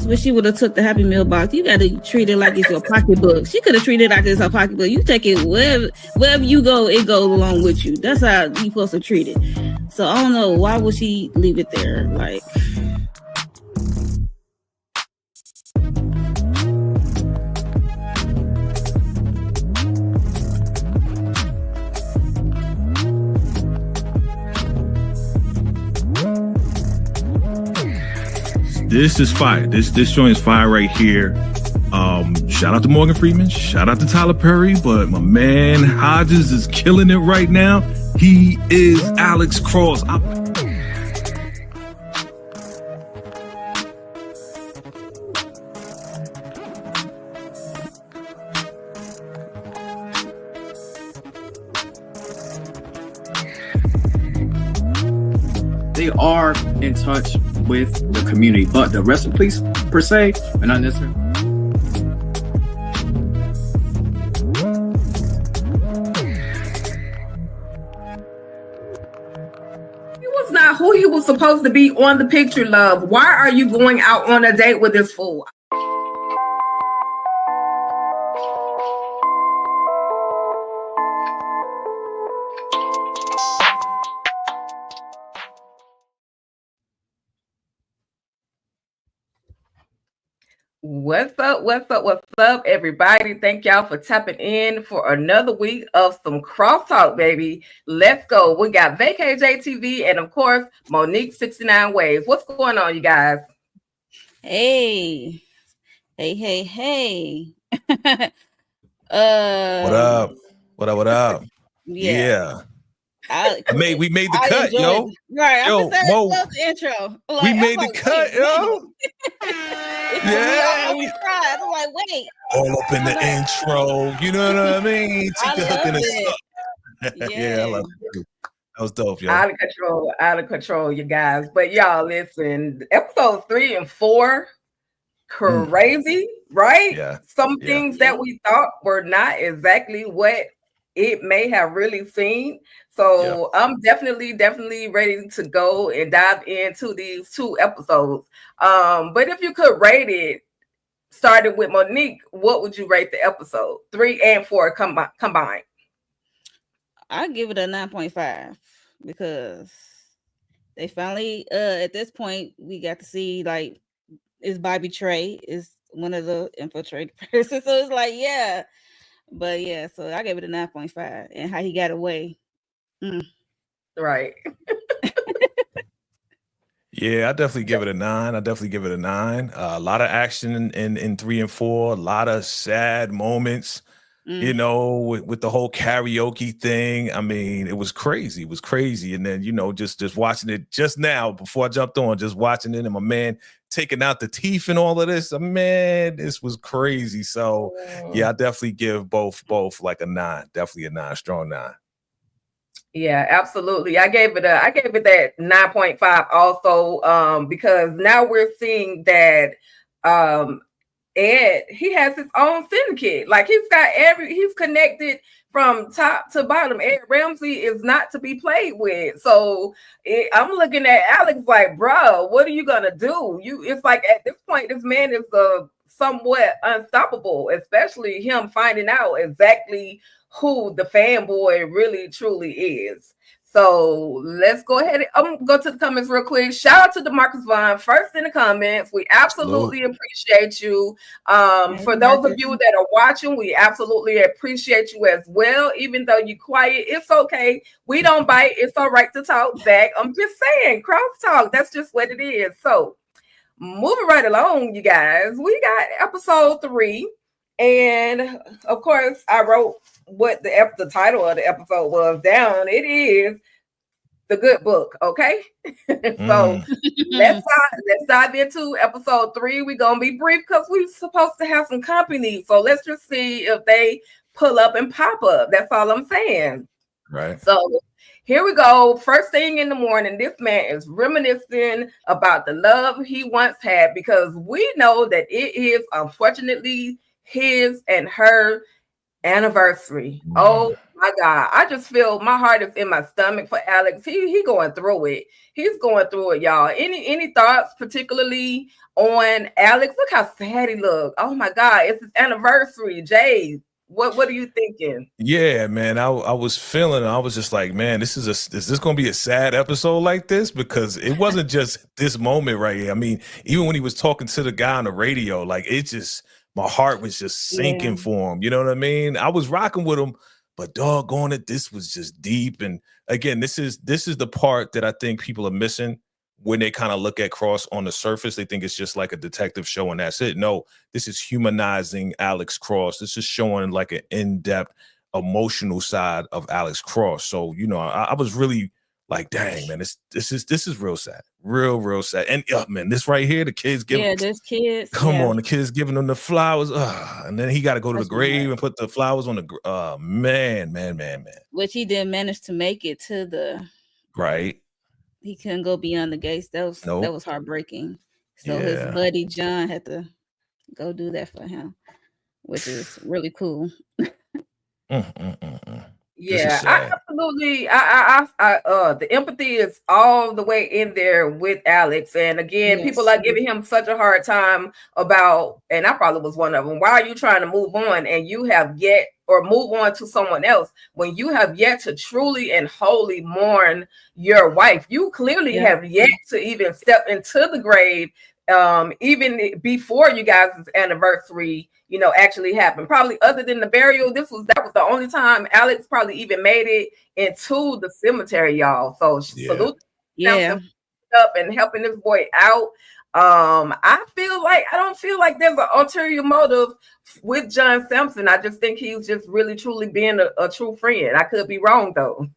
when she would have took the Happy Meal box. You got to treat it like it's your pocketbook. She could have treated it like it's her pocketbook. You take it wherever you go, it goes along with you. That's how you supposed to treat it. So I don't know, why would she leave it there? Like, this is fire. This joint is fire right here. Shout out to Morgan Freeman. Shout out to Tyler Perry. But my man Hodges is killing it right now. He is Alex Cross. They are in touch with the community, but the rest of the police per se are not necessarily. He was not who he was supposed to be on the picture, love. Why are you going out on a date with this fool? What's up, everybody? Thank y'all for tapping in for another week of some crosstalk, baby. Let's go. We got VACAY-JayTV and, of course, Monique 69 Waves. What's going on, you guys? hey. What up? What up? Yeah. We made the cut, yo. Right. Yo, Mo, the intro. Like, we made the cut, yo. Yeah. We tried. I'm like, wait. All up in the intro. You know what I mean? Take the hook in it. the Yeah, I love it. That was dope, yo. Out of control, you guys. But y'all, listen, episode 3 and 4, crazy, right? Yeah. Some things that we thought were not exactly what it may have really seen. So I'm definitely ready to go and dive into these 2 episodes. But if you could rate it, starting with Monique, what would you rate the episode? 3 and 4 combined. I give it a 9.5 because they finally, at this point, we got to see, like, is Bobby Trey is one of the infiltrated persons. So it's like, yeah. But yeah, so I gave it a 9.5 and how he got away. Right. Yeah, I definitely give it a 9. A lot of action in 3 and 4, a lot of sad moments, you know, with the whole karaoke thing. I mean, it was crazy. And then, you know, just watching it just now before I jumped on, just watching it and my man taking out the teeth and all of this. Man, this was crazy. So yeah, I definitely give both like a 9. Definitely a 9, strong 9. Yeah, absolutely. I gave it that 9.5 also, because now we're seeing that Ed, he has his own syndicate. Like he's connected from top to bottom. Ed Ramsey is not to be played with. So I'm looking at Alex like, bro, what are you gonna do? It's like at this point, this man is somewhat unstoppable, especially him finding out exactly who the fanboy really truly is. So let's go ahead and go to the comments real quick. Shout out to DeMarcus Vaughn, first in the comments. We absolutely appreciate you. For those of you that are watching, we absolutely appreciate you as well. Even though you're quiet, it's okay. We don't bite. It's all right to talk back. I'm just saying, crosstalk. That's just what it is. So moving right along, you guys, we got episode 3. And of course, I wrote what the title of the episode was down. It is The Good Book. Okay. So let's dive into episode 3. We're gonna be brief because we're supposed to have some company. So let's just see if they pull up and pop up. That's all I'm saying. Right. So here we go. First thing in the morning, this man is reminiscing about the love he once had, because we know that it is unfortunately his and her anniversary. Oh my God. I just feel my heart is in my stomach for Alex. He going through it. He's going through it, y'all. Any thoughts particularly on Alex? Look how sad he look. Oh my God. It's his anniversary. Jay, what are you thinking? Yeah, man, I was feeling, I was just like, man, is this going to be a sad episode like this? Because it wasn't just this moment right here. I mean, even when he was talking to the guy on the radio, like it just, my heart was just sinking for him. You know what I mean? I was rocking with him, but doggone it, this was just deep. And again, this is the part that I think people are missing when they kind of look at Cross on the surface. They think it's just like a detective show and that's it. No, this is humanizing Alex Cross. This is showing like an in-depth emotional side of Alex Cross. So, you know, I was really like, dang, man, this is real sad. Real sad. And man, this right here, the kids giving this kids. Come on, the kids giving them the flowers. And then he got to go to the grave and put the flowers on the man. Which he didn't manage to make it to the right. He couldn't go beyond the gates. That was heartbreaking. So his buddy John had to go do that for him, which is really cool. Yeah, I absolutely. The empathy is all the way in there with Alex, and again, people are giving him such a hard time about, and I probably was one of them. Why are you trying to move on, and you have yet, or move on to someone else when you have yet to truly and wholly mourn your wife? You clearly have yet to even step into the grave, even before you guys' anniversary, you know, actually happened. Probably other than the burial, that was the only time Alex probably even made it into the cemetery, y'all. So salute up and helping this boy out. I don't feel like there's an ulterior motive with John Sampson. I just think he's just really truly being a true friend. I could be wrong though.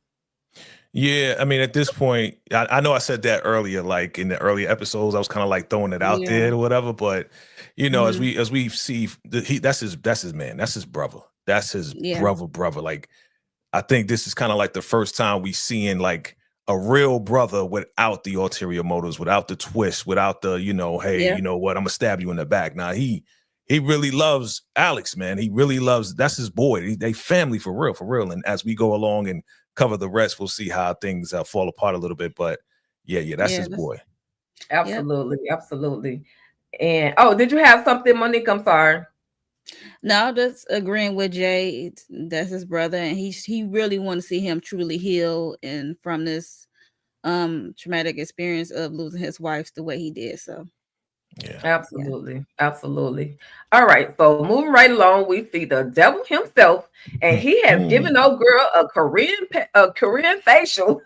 Yeah, I mean, at this point, I know I said that earlier, like in the earlier episodes, I was kind of like throwing it out there or whatever. But you know, as we see, that's his man, that's his brother, that's his brother. Like, I think this is kind of like the first time we seeing like a real brother without the ulterior motives, without the twist, without the, you know, hey, you know what, I'm gonna stab you in the back. Now he really loves Alex, man. He really loves. That's his boy. They family for real. And as we go along and cover the rest, we'll see how things fall apart a little bit. But that's his boy. Absolutely. And did you have something, Monique? I'm sorry. No, just agreeing with Jay. That's his brother, and he really want to see him truly heal and from this traumatic experience of losing his wife the way he did. So absolutely. All right, so moving right along, we see the devil himself, and he has given old girl a Korean facial.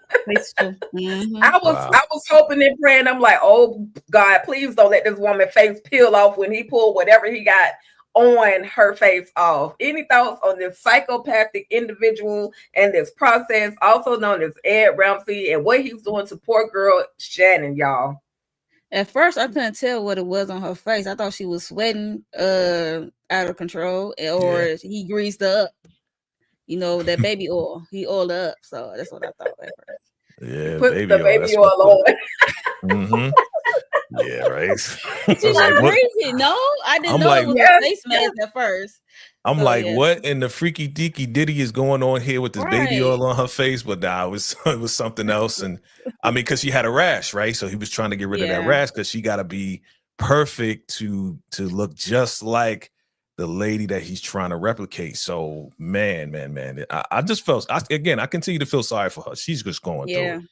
I was hoping and praying. I'm like, oh God, please don't let this woman face peel off when he pulled whatever he got on her face off. Any thoughts on this psychopathic individual and this process, also known as Ed Ramsey, and what he's doing to poor girl Shannon, y'all? At first, I couldn't tell what it was on her face. I thought she was sweating out of control, or he greased her up. You know, that baby oil. He oiled her up. So that's what I thought at first. Yeah, put the baby oil on. Yeah, right. She's like, greasy. No, I didn't know it was a face mask at first. I'm like, what in the freaky deaky ditty is going on here with this baby oil on her face? But nah, it was something else. And I mean, because she had a rash, right? So he was trying to get rid of that rash because she got to be perfect to look just like the lady that he's trying to replicate. So man, I just felt, I continue to feel sorry for her. She's just going through it.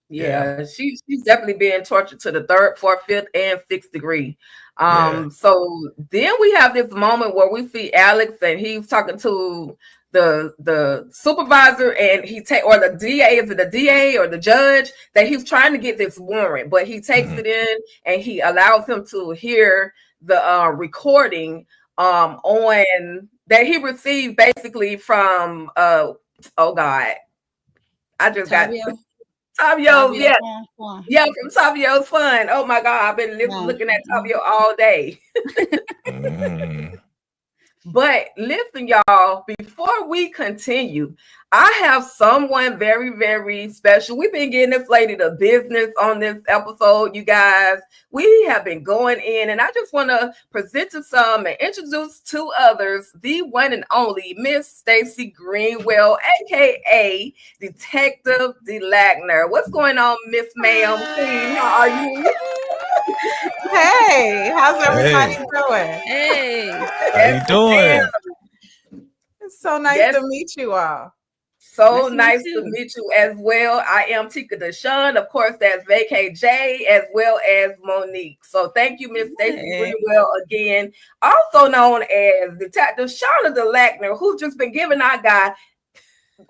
Yeah, she's definitely being tortured to the 3rd, 4th, 5th, and 6th degree. So then we have this moment where we see Alex and he's talking to the supervisor, and or the DA, is it the DA or the judge, that he's trying to get this warrant, but he takes it in and he allows him to hear the recording on that he received basically from oh God, I just Tavio. got Tavio, from Tavio's Fun. Oh my God, I've been looking at Tavio all day. But listen, y'all, before we continue, I have someone very, very special. We've been getting this lady to business on this episode, you guys. We have been going in, and I just want to present to some and introduce to others the one and only Miss Stacy Greenwell, aka Detective DeLagner. What's going on, Miss Ma'am? How are you? Hey, how's everybody doing? Hey. How you doing? It's so nice Yes. to meet you all. So Nice nice to meet to you. meet you as well. I am Tika Deshawn. Of course, that's VACAY-J as well as Monique. So thank you, Miss Stacy Hey. Greenwell again, also known as Detective Shauna DeLagner, who's just been giving our guy,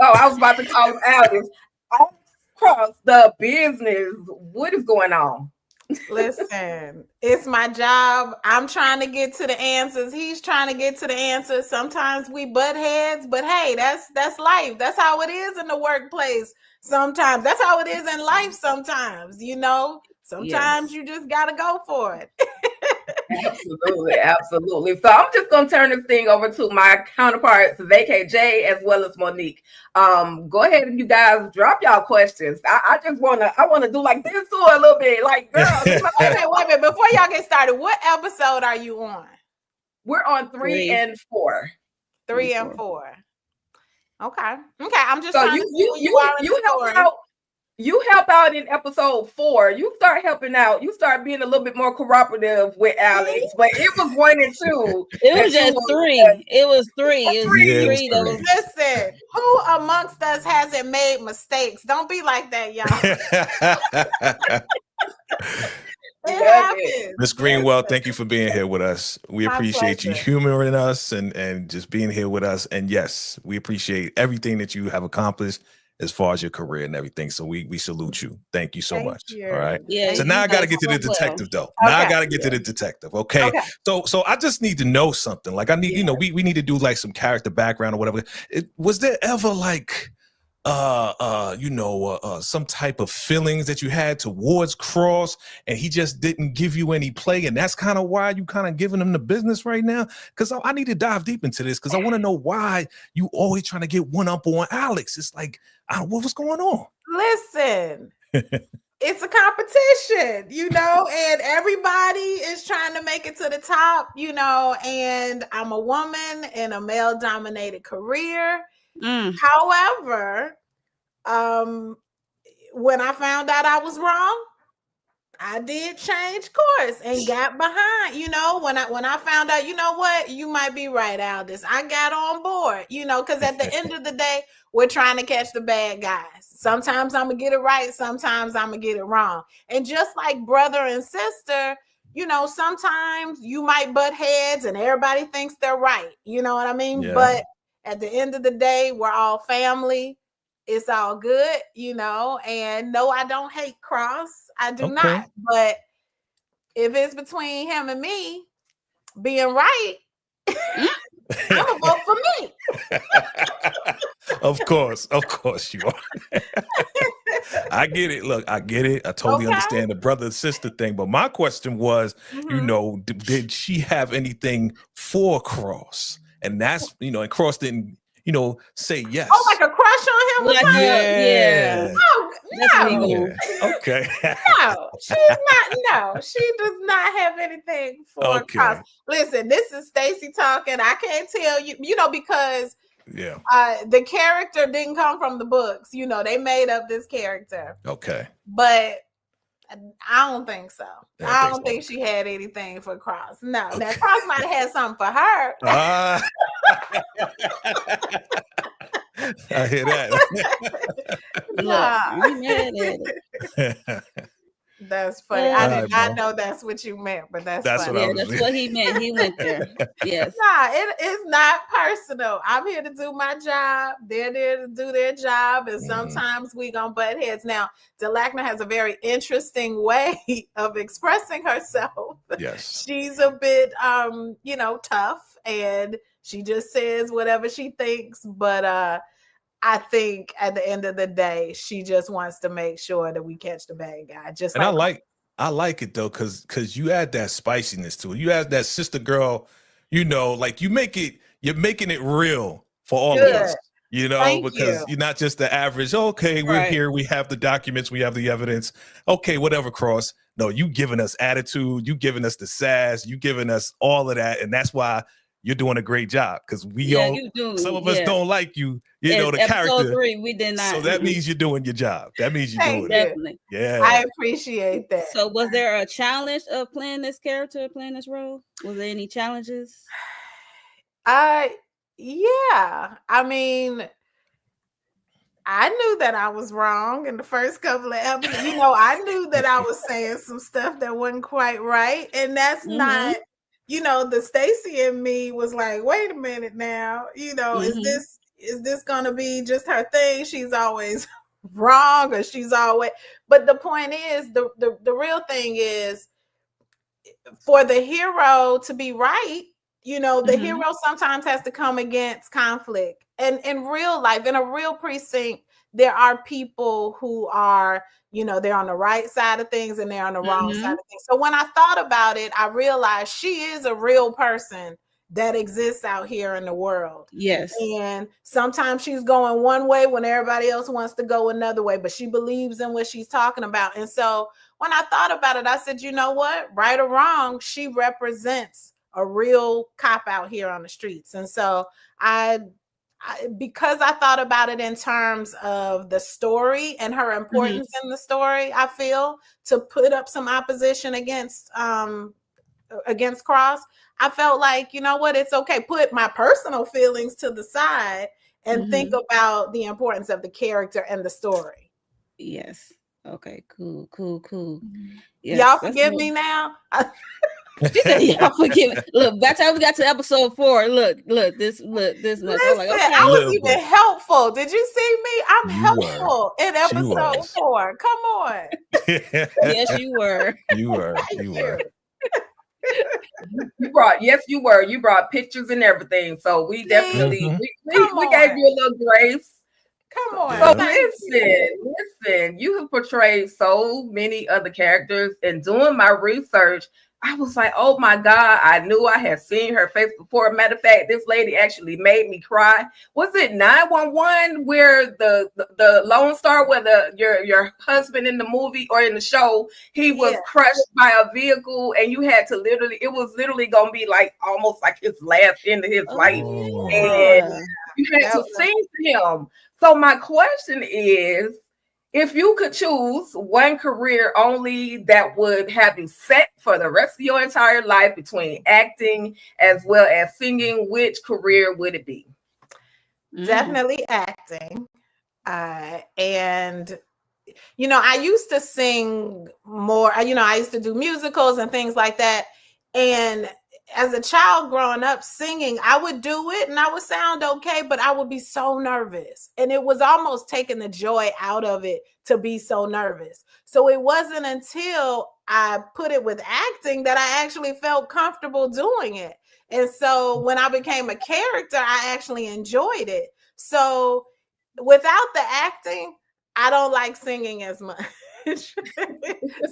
I was about to call him Alex, all across the business. What is going on? Listen, it's my job. I'm trying to get to the answers. He's trying to get to the answers. Sometimes we butt heads, but hey, that's life. That's how it is in the workplace. Sometimes that's how it is in life. Sometimes, sometimes you just gotta go for it. Absolutely. So I'm just gonna turn this thing over to my counterparts, VACAY-J as well as Monique. Go ahead and you guys drop y'all questions. I wanna do like this too a little bit. Like, girl, Wait a minute. Before y'all get started, what episode are you on? we're on 3 and 4. 3 and 4. Okay. I'm just So trying to see where you are in the story. You help out in episode 4. You start helping out. You start being a little bit more cooperative with Alex. But it was 1 and 2. It was just 3. It was 3. It was Yeah, it was 3 that was Listen, who amongst us hasn't made mistakes? Don't be like that, y'all. It happens. Miss Greenwell, thank you for being here with us. We My appreciate you pleasure. humoring us and just being here with us. And yes, we appreciate everything that you have accomplished as far as your career and everything. So we salute you. Thank you so Thank much. you. All right. Yeah. So you now I got to did get to the so well. detective though. Now I Okay. got to get to the detective. Okay. Okay. So I just need to know something. Like I need, we need to do like some character background or whatever. Was there ever like some type of feelings that you had towards Cross and he just didn't give you any play, and that's kind of why you kind of giving him the business right now? Because I need to dive deep into this because I want to know why you always trying to get one up on Alex. It's like, what was going on? Listen, it's a competition, and everybody is trying to make it to the top, and I'm a woman in a male-dominated career. However, when I found out I was wrong, I did change course and got behind. When I found out, you know what, you might be right, Aldous. I got on board, because at the end of the day, we're trying to catch the bad guys. Sometimes I'm gonna get it right, sometimes I'm gonna get it wrong. And just like brother and sister, sometimes you might butt heads and everybody thinks they're right. You know what I mean? Yeah. But at the end of the day, we're all family. It's all good, and no, I don't hate Cross. I do not. But if it's between him and me being right, I'm gonna vote for me. Of course you are. I get it. Look, I get it. I totally understand the brother and sister thing. But my question was, did she have anything for Cross? And that's, and Cross didn't, say yes. Oh, like a crush on him? Like, yeah. Oh, no. Yeah. Okay. No, she's not. No, she does not have anything for Cross. Listen, this is Stacy talking. I can't tell you, because the character didn't come from the books. They made up this character. Okay. But I don't think so. I don't think she had anything for Cross. No, now Cross might have had something for her. I hear that. Nah. That's funny. I did not know that's what you meant, but that's funny. That's what he meant. He went there. Yes. Nah, it is not personal. I'm here to do my job. They're there to do their job, and sometimes we gonna butt heads. Now, DeLagner has a very interesting way of expressing herself. Yes. She's a bit, tough, and she just says whatever she thinks, but I think at the end of the day, she just wants to make sure that we catch the bad guy. I like it though, because you add that spiciness to it. You add that sister girl, like you make it you're making it real for all Good. of us. You know, Thank because you. you're not just the average, okay, we're Right. here, we have the documents, we have the evidence. Okay, whatever, Cross. No, you giving us attitude, you giving us the sass, you giving us all of that. And that's why you're doing a great job. Because You do. some of us don't like you, you know, the Episode character. 3, we did not. So that means you're doing your job. That means you're Thank doing it. you. Definitely. Yeah. I appreciate that. So was there a challenge of playing this character, playing this role? Was there any challenges? Yeah. I mean, I knew that I was wrong in the first couple of episodes. You know, I knew that I was saying some stuff that wasn't quite right. And that's not, you know, the Stacy in me was like, wait a minute now, you know, is this gonna be just her thing? She's always wrong, or she's always, but the point is, the real thing is, for the hero to be right, you know, the hero sometimes has to come against conflict. And in real life, in a real precinct, there are people who are, you know, they're on the right side of things and they're on the wrong side of things. So when I thought about it, I realized she is a real person that exists out here in the world. Yes. And sometimes she's going one way when everybody else wants to go another way, but she believes in what she's talking about. And so when I thought about it, I said, you know what, right or wrong, she represents a real cop out here on the streets. And so I because I thought about it in terms of the story and her importance in the story, I feel, to put up some opposition against Cross, I felt like, you know what, it's okay, put my personal feelings to the side and think about the importance of the character and the story. Yes. Okay, cool. Yes, y'all forgive me now? She said, y'all forgive me. Look, by the time we got to episode 4, look, this much. Listen, I'm like, okay. I was even helpful. Did you see me? I'm helpful in episode 4. Come on. Yes, you were. You were. You were. You brought pictures and everything. So we definitely we gave you a little grace. Come on. So listen, you have portrayed so many other characters, and doing my research, I was like, oh my God, I knew I had seen her face before. Matter of fact, this lady actually made me cry. Was it 911 where the Lone Star, where your husband in the movie or in the show, he was crushed by a vehicle, and you had to it was literally gonna be like almost like his last end of his life. And you had to sing to him. So my question is, if you could choose one career only that would have you set for the rest of your entire life between acting as well as singing, which career would it be? Definitely acting. And, you know, I used to sing more, you know, I used to do musicals and things like that. And as a child growing up singing, I would do it and I would sound okay, but I would be so nervous. And it was almost taking the joy out of it to be so nervous. So it wasn't until I put it with acting that I actually felt comfortable doing it. And so when I became a character, I actually enjoyed it. So without the acting, I don't like singing as much.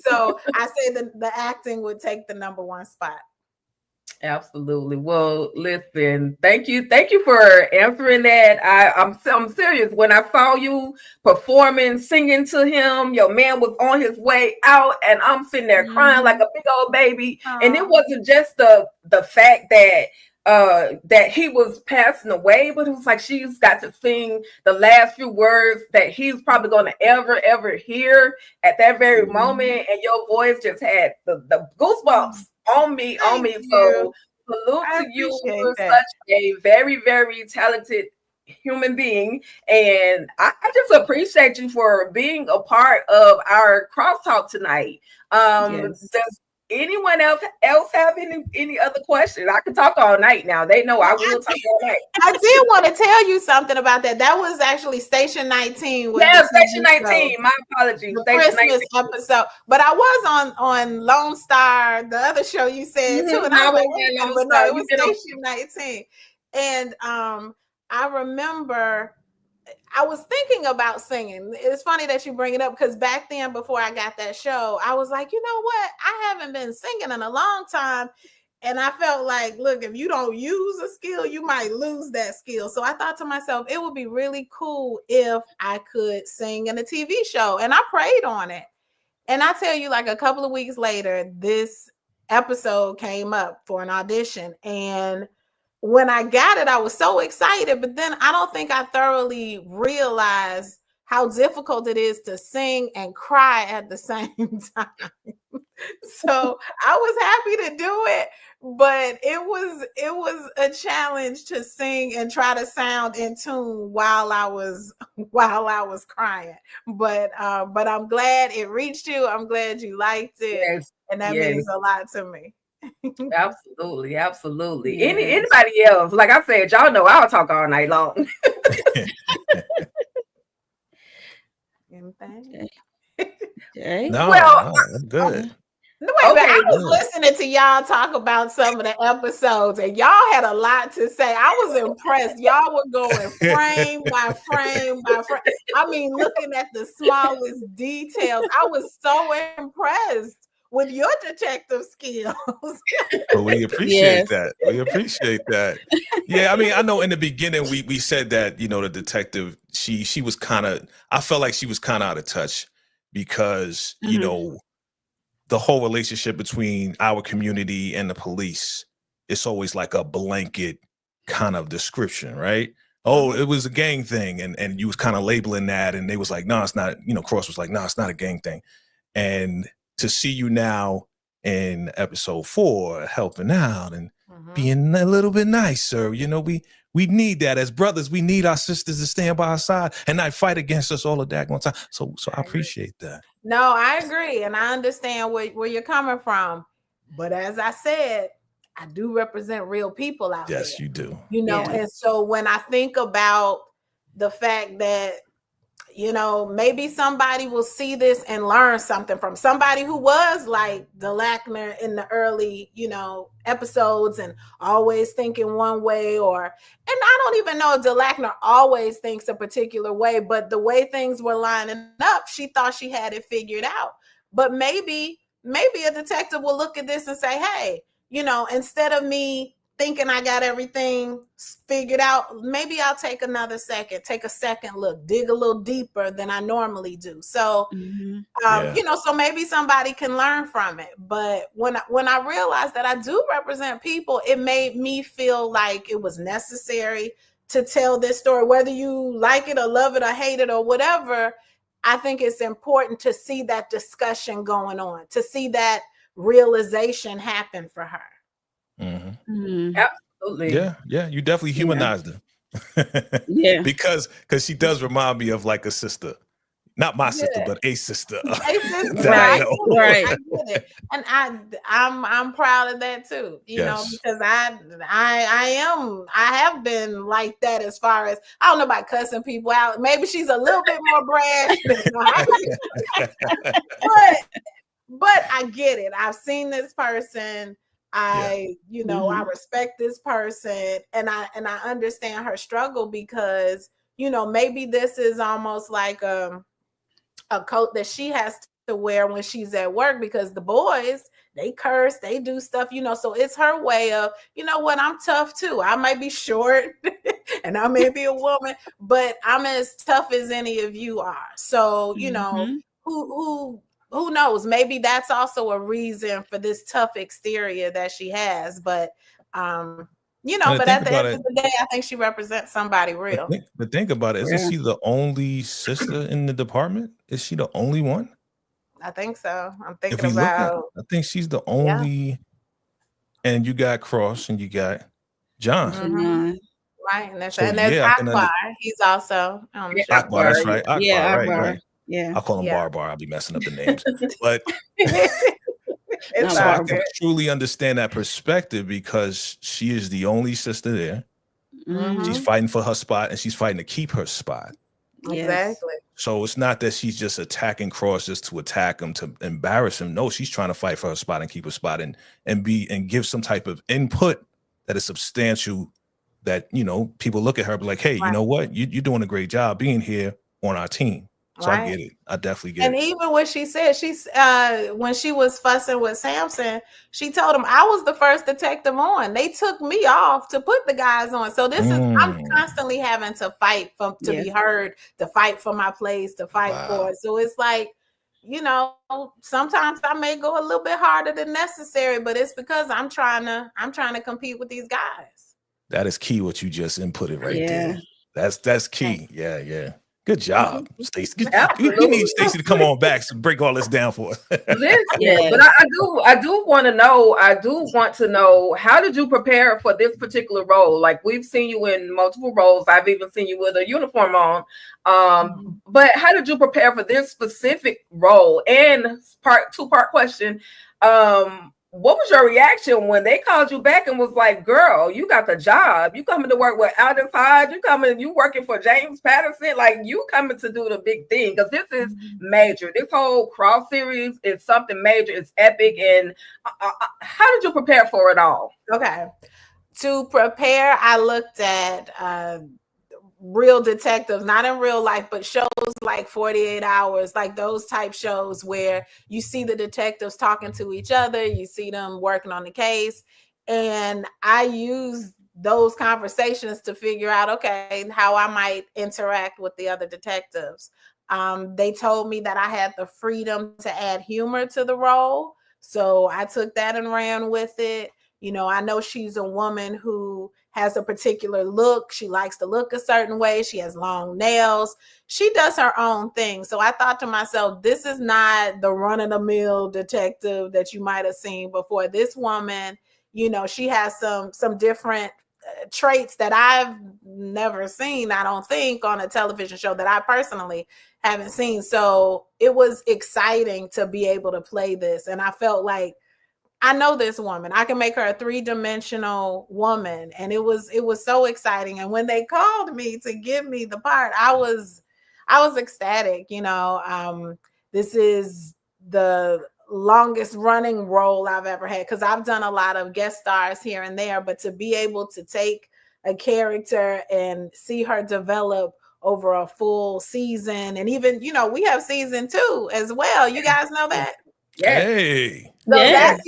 So I say that the acting would take the number 1 spot. Absolutely. Well, listen, thank you for answering that. I'm serious. When I saw you performing, singing to him, your man was on his way out, and I'm sitting there crying like a big old baby. And it wasn't just the fact that he was passing away, but it was like she's got to sing the last few words that he's probably going to ever hear at that very moment, and your voice just had the goosebumps on me. So salute to you. You're such a very, very talented human being, and I just appreciate you for being a part of our crosstalk tonight. Does anyone else have any other questions? I could talk all night now. They know I will talk all night. I did want to tell you something about that. That was actually Station 19. Station 19. My apologies. Christmas 19. Episode. But I was on Lone Star, the other show you said too. And I was like, no, it was Station 19. And I remember I was thinking about singing. It's funny that you bring it up, because back then, before I got that show, I was like, you know what? I haven't been singing in a long time. And I felt like, look, if you don't use a skill, you might lose that skill. So I thought to myself, it would be really cool if I could sing in a TV show. And I prayed on it. And I tell you, like a couple of weeks later, this episode came up for an audition. And when I got it, I was so excited. But then I don't think I thoroughly realized how difficult it is to sing and cry at the same time. So I was happy to do it, but it was a challenge to sing and try to sound in tune while I was crying. But I'm glad it reached you. I'm glad you liked it, Yes, and that means a lot to me. absolutely, absolutely. Anybody else? Like I said, y'all know I'll talk all night long. Anything? Okay. No, Well, no, good. No, wait, but Okay, I was good. listening to y'all talk about some of the episodes, and y'all had a lot to say. I was impressed. Y'all were going frame by frame by frame. I mean, looking at the smallest details. I was so impressed with your detective skills. Well, we appreciate that. We appreciate that. Yeah, I mean, I know in the beginning we said that, you know, the detective, she was kind of, I felt like she was kind of out of touch because, you know, the whole relationship between our community and the police, it's always like a blanket kind of description, right? Oh, it was a gang thing, and you was kind of labeling that, and they was like, no, it's not, you know, Cross was like, no, it's not a gang thing. And to see you now in episode 4 helping out and being a little bit nicer, you know, we need that as brothers. We need our sisters to stand by our side and not fight against us all of that one time. So I appreciate that. No, I agree, and I understand where you're coming from. But as I said, I do represent real people out there. Yes, you do. You know, and so when I think about the fact that, you know, maybe somebody will see this and learn something from somebody who was like the Lackner in the early, you know, episodes and always thinking one way, and I don't even know if the Lackner always thinks a particular way, but the way things were lining up, she thought she had it figured out. But maybe a detective will look at this and say, hey, you know, instead of me thinking I got everything figured out, maybe I'll take a second look, dig a little deeper than I normally do. So, you know, so maybe somebody can learn from it. But when I realized that I do represent people, it made me feel like it was necessary to tell this story, whether you like it or love it or hate it or whatever. I think it's important to see that discussion going on, to see that realization happen for her. Absolutely. Yeah, you definitely humanized her. because she does remind me of like a sister, not my sister, but a sister. Right. Right. I get it. And I'm proud of that too, you know, because I have been like that as far as, I don't know about cussing people out. Maybe she's a little bit more brash than I, but I get it. I've seen this person. You know, I respect this person, and I understand her struggle because, you know, maybe this is almost like a coat that she has to wear when she's at work, because the boys, they curse, they do stuff, you know, so it's her way of, you know what, I'm tough too. I might be short and I may be a woman, but I'm as tough as any of you are. So, you know, who knows? Maybe that's also a reason for this tough exterior that she has. But, you know, but at the end of the day, I think she represents somebody real. But think about it. Isn't she the only sister in the department? Is she the only one? I think so. I'm thinking about. I think she's the only. And you got Cross and you got John. Right. And there's Akbar. He's also on the show. Akbar, that's right. Akbar, right. Yeah, I call him Bar. I'll be messing up the names, but so I can truly understand that perspective because she is the only sister there. She's fighting for her spot, and she's fighting to keep her spot. Exactly. So it's not that she's just attacking Cross just to attack him, to embarrass him. No, she's trying to fight for her spot and keep her spot, and give some type of input that is substantial. That, you know, people look at her, be like, hey, you know what, you're doing a great job being here on our team. So I get it. I definitely get and it. even what she said, when she was fussing with Samson, she told him, I was the first detective on. They took me off to put the guys on. So I'm constantly having to fight to be heard, to fight for my place, to fight for it. So it's like, you know, sometimes I may go a little bit harder than necessary, but it's because I'm trying to compete with these guys. That is key what you just inputted right there. That's key. Yeah. Good job, Stacey. We need Stacey to come on back to break all this down for us. Listen, but I do want to know. I do want to know, how did you prepare for this particular role? Like, we've seen you in multiple roles. I've even seen you with a uniform on. But how did you prepare for this specific role? And two-part question. What was your reaction when they called you back and was like, girl, you got the job. You coming to work with Aldous Hodge. You working for James Patterson. Like, you coming to do the big thing. Because this is major. This whole Cross series is something major. It's epic. And how did you prepare for it all? Okay. To prepare, I looked at real detectives, not in real life, but shows like 48 Hours, like those type shows where you see the detectives talking to each other, you see them working on the case. And I use those conversations to figure out, okay, how I might interact with the other detectives. They told me that I had the freedom to add humor to the role. So I took that and ran with it. You know, I know she's a woman who has a particular look. She likes to look a certain way. She has long nails. She does her own thing. So I thought to myself, this is not the run-of-the-mill detective that you might have seen before. This woman, you know, she has some different traits that I've never seen, I don't think, on a television show that I personally haven't seen. So it was exciting to be able to play this. And I felt like, I know this woman. I can make her a 3-dimensional woman. And it was so exciting. And when they called me to give me the part, I was ecstatic. You know, this is the longest running role I've ever had, because I've done a lot of guest stars here and there, but to be able to take a character and see her develop over a full season, and even, you know, we have season 2 as well. You guys know that? Hey. So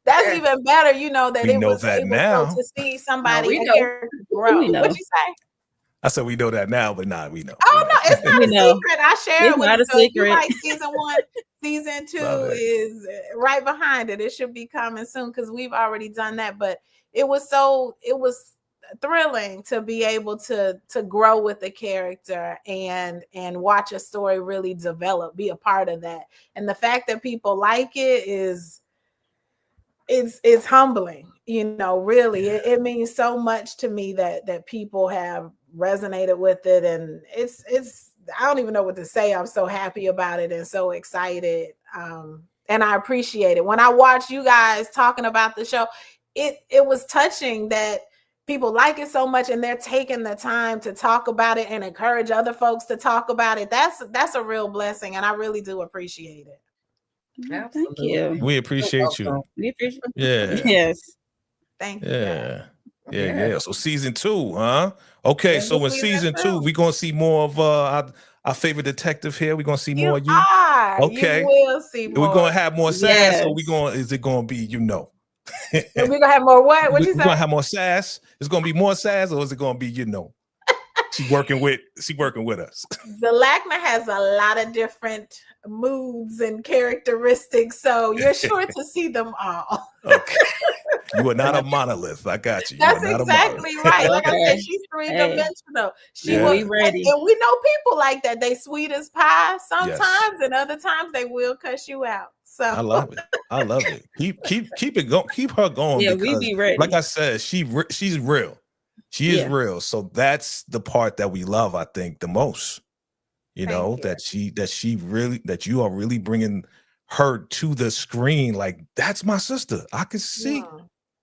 that's even better, you know, that we it know was that able now. to see somebody grow. What'd you say? I said we know that now, but we know. Oh, no, it's not a secret. I share it with you. So if you like season 1, season 2 is right behind it. It should be coming soon because we've already done that. But it was thrilling to be able to grow with the character and watch a story really develop, be a part of that. And the fact that people like it it's humbling, you know, really. It means so much to me that people have resonated with it, and it's I don't even know what to say. I'm so happy about it and so excited, and I appreciate it. When I watch you guys talking about the show, it was touching that people like it so much and they're taking the time to talk about it and encourage other folks to talk about it. That's a real blessing, and I really do appreciate it. Thank you. We appreciate you. We appreciate Yeah. Yes. Thank you. Yeah. So season 2, huh? Okay, so in season 2, we're gonna see more of our favorite detective here. We're gonna see more of you. Okay. You will see more. We're gonna have more sass, or is it gonna be, you know? We're gonna have more what? What'd you say? We're gonna have more sass. It's gonna be more sass, or is it gonna be, you know? She working with us. The Lackner has a lot of different moods and characteristics, so you're sure to see them all. Okay. You are not a monolith. I got you. That's exactly right. Like I said, she's 3-dimensional. She was ready. And we know people like that. They sweet as pie sometimes, and other times they will cuss you out. So I love it. Keep it going. Keep her going. Yeah, because, we be ready. Like I said, she's real. She is real. So that's the part that we love, I think, the most. You know, that you are really bringing her to the screen. Like, that's my sister. I can see.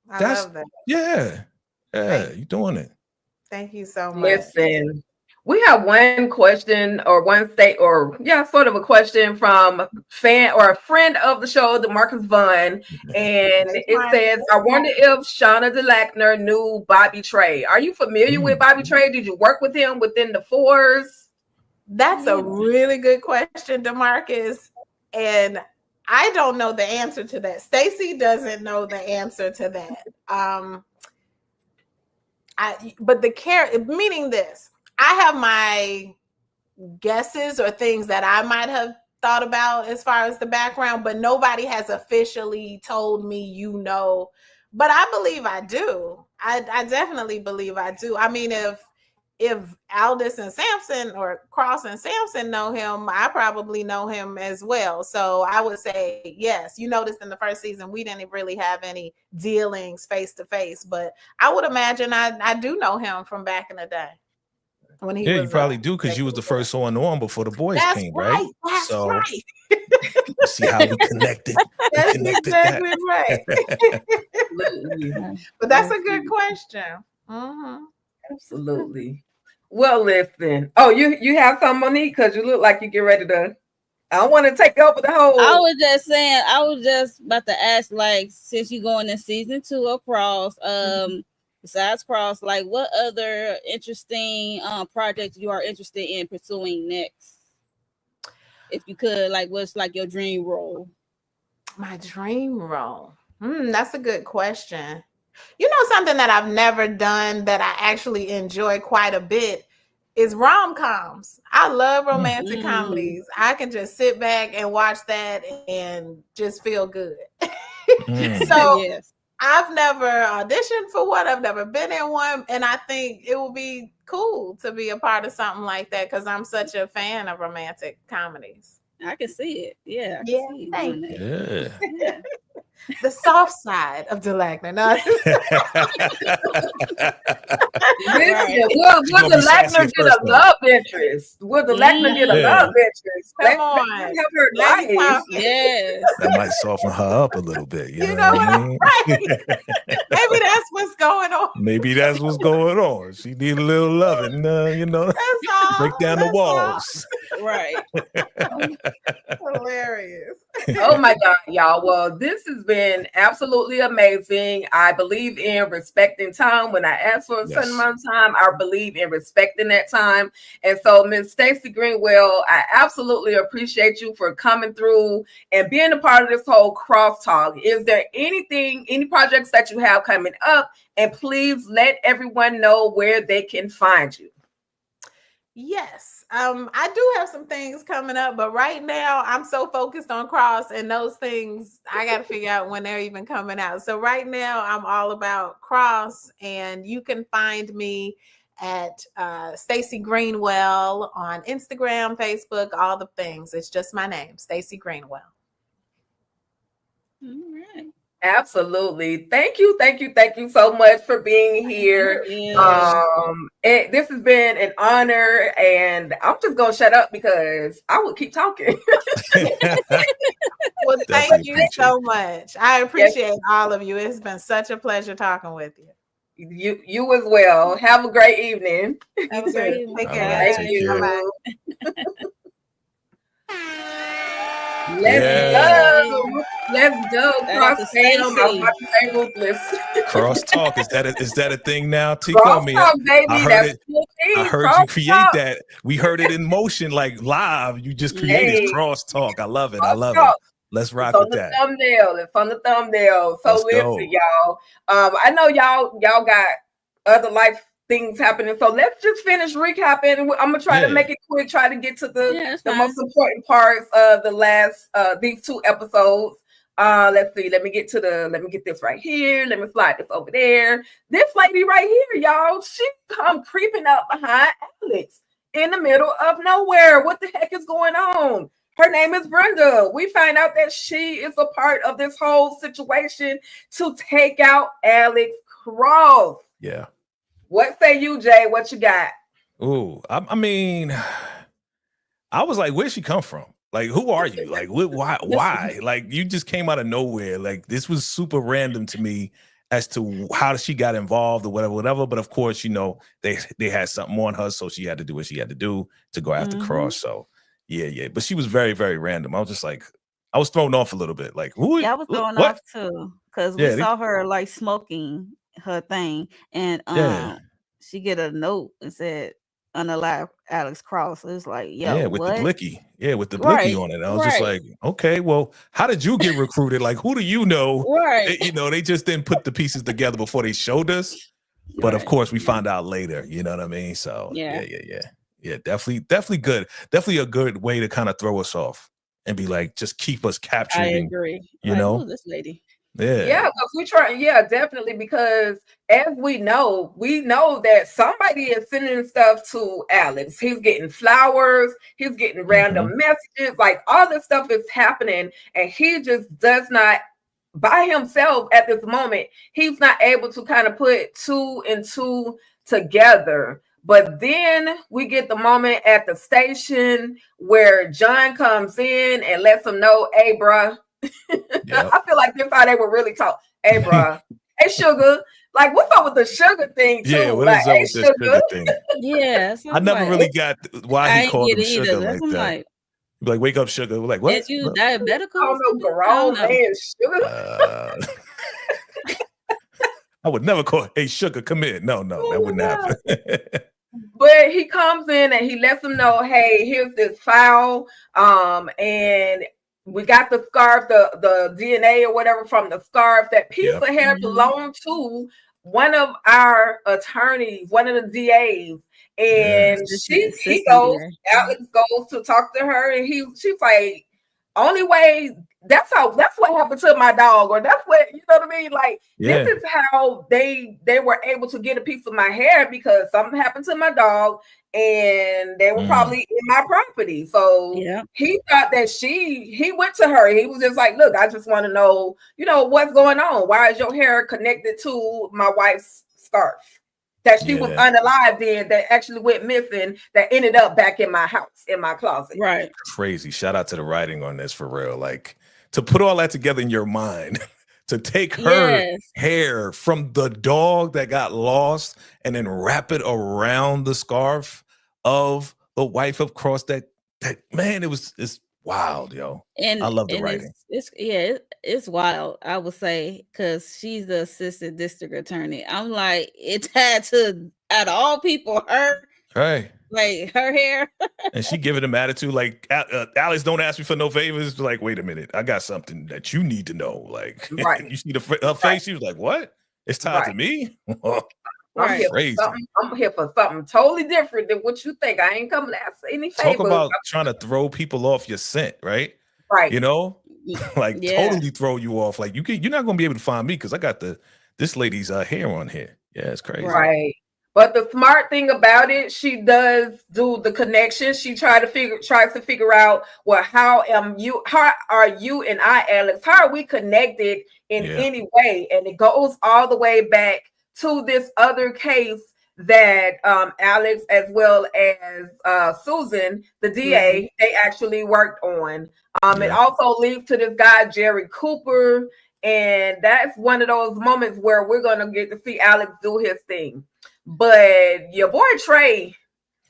I love that. Yeah, you're doing it. Thank you so much. Listen, we have one question or sort of a question from a friend of the show, DeMarcus Vaughn, and it says, I wonder if Shauna DeLackner knew Bobby Trey. Are you familiar with Bobby Trey? Did you work with him within the force? That's a really good question, DeMarcus. And I don't know the answer to that. Stacy doesn't know the answer to that. But meaning this, I have my guesses or things that I might have thought about as far as the background, but nobody has officially told me, but I believe I do. I definitely believe I do. I mean, if Aldis and Samson or Cross and Samson know him, I probably know him as well. So I would say yes. You noticed in the first season we didn't really have any dealings face to face, but I would imagine I do know him from back in the day. When he was, you probably do, because you was the first one on before the boys came, right? That's right. See how we connected. That's exactly right. But that's a good question. Absolutely. Well, listen. Oh, you have something, Monique, because you look like you get ready to. I don't want to take over the whole. I was just saying. I was just about to ask, like, since you going in season 2 of Cross, besides Cross, like, what other interesting projects you are interested in pursuing next? If you could, like, what's like your dream role? My dream role. That's a good question. You know, something that I've never done that I actually enjoy quite a bit is rom-coms. I love romantic comedies. I can just sit back and watch that and just feel good. So yes. I've never auditioned for one. I've never been in one. And I think it would be cool to be a part of something like that because I'm such a fan of romantic comedies. I can see it. Yeah. Thank you. Yeah. The soft side of Delagner. No. Will Delagner get a love interest? Will Delagner get a love interest? Come on. Yes. That might soften her up a little bit. You know what I mean? Maybe that's what's going on. Maybe that's what's going on. She need a little loving, break down the walls. Right. Hilarious. Oh my God, y'all. Well, this has been absolutely amazing. I believe in respecting time. When I ask for a certain amount of time, I believe in respecting that time. And so, Ms. Stacey Greenwell, I absolutely appreciate you for coming through and being a part of this whole crosstalk. Is there any projects that you have coming up? And please let everyone know where they can find you. Yes. I do have some things coming up, but right now I'm so focused on Cross and those things I got to figure out when they're even coming out. So right now I'm all about Cross, and you can find me at Stacey Greenwell on Instagram, Facebook, all the things. It's just my name, Stacey Greenwell. All right. Absolutely. Thank you so much for being here. This has been an honor, and I'm just gonna shut up because I will keep talking. Well, thank you so much. I appreciate all of you. It's been such a pleasure talking with you. You as well. Have a great evening. Have a great evening. Take care. Thank you. Bye-bye. Let's go. Cross fam. Cross talk. Is that a thing now? Tico, me. I heard you create that. We heard it in motion, like live. You just created cross talk. I love it. Let's rock with that. It's on the thumbnail. So listen, y'all. I know y'all got other life things happening. So let's just finish recapping. I'm gonna try to make it quick, try to get to the most important parts of the last these 2 episodes. Let's see. Let me get this right here. Let me slide this over there. This lady right here, y'all, she come creeping up behind Alex in the middle of nowhere. What the heck is going on? Her name is Brenda. We find out that she is a part of this whole situation to take out Alex Cross. Yeah. What say you, Jay? What you got? Ooh, I mean, I was like, where'd she come from? Like, who are you? Like, why? Like, you just came out of nowhere. Like, this was super random to me as to how she got involved or whatever. But of course, they had something on her, so she had to do what she had to do to go after Cross. So yeah. But she was very, very random. I was just like, I was thrown off a little bit. Like, who? Yeah, I was thrown off too because we saw her like smoking her thing, and she get a note and said unalive Alex Cross. It's like, yo, Yeah, with the what? blicky. Yeah, with the blicky Right, on it. I was just right, like, okay, well, how did you get recruited? Like, who do you know? right, You know, they just didn't put the pieces together before they showed us. But of right. course, we find out later. You know what I mean? So Yeah, yeah. Definitely good. Definitely a good way to kind of throw us off and be like, just keep us I captured. And agree. you Like, know, who's this lady? Yeah, yeah, because we try, yeah, definitely, because as we know that somebody is sending stuff to Alex. He's getting flowers, he's getting random messages, like all this stuff is happening, and he just does not, by himself at this moment, he's not able to kind of put two and two together. But then we get the moment at the station where John comes in and lets him know, hey, bruh. yeah. I feel like this how they would really talk. Hey, bro. Hey, sugar. Like, what's up with the sugar thing, too? Yeah, what Like, is up hey, with this sugar. sugar thing? Yeah, so I I'm never like, really got why I he ain't called get him it either. sugar That's like I'm that. like, Like, wake up, sugar. We're like, is what? you diabetical I or don't know, something? I don't grown know. man sugar. I would never call, hey, sugar, come in. No, that wouldn't happen. But he comes in and he lets them know, hey, here's this file. And we got the scarf, the DNA or whatever from the scarf. That piece of hair belonged to one of our attorneys, one of the DAs. And he goes, Alex goes to talk to her, and she's like, only way, that's what happened to my dog, or that's what, you know what I mean? Like, this is how they were able to get a piece of my hair, because something happened to my dog and they were probably in my property. So he thought that he went to her. He was just like, look, I just want to know, what's going on. Why is your hair connected to my wife's scarf that she was unalived in, that actually went missing, that ended up back in my house, in my closet? Right. Crazy. Shout out to the writing on this, for real. Like, to put all that together in your mind, to take her hair from the dog that got lost and then wrap it around the scarf of the wife of Cross, that man, it's wild, yo. And I love the writing. It's wild, I would say, because she's the assistant district attorney. I'm like, it's had to, out of all people, her, right? Like, her hair. And she giving him attitude like, Alex, don't ask me for no favors. Like, wait a minute, I got something that you need to know. Like, you see her face. She was like, what? It's tied to me? I'm here for something totally different than what you think. I ain't coming to ask any favors. Talk about trying to throw people off your scent, right? Right. You know, like totally throw you off. Like, you're not gonna be able to find me because I got this lady's hair on here. Yeah, it's crazy. Right. But the smart thing about it, she does do the connection. She tries to figure out, well, how are you and I, Alex? How are we connected in any way? And it goes all the way back to this other case that Alex, as well as Susan, the DA, they actually worked on. It also leads to this guy, Jerry Cooper. And that's one of those moments where we're going to get to see Alex do his thing. But your boy Trey,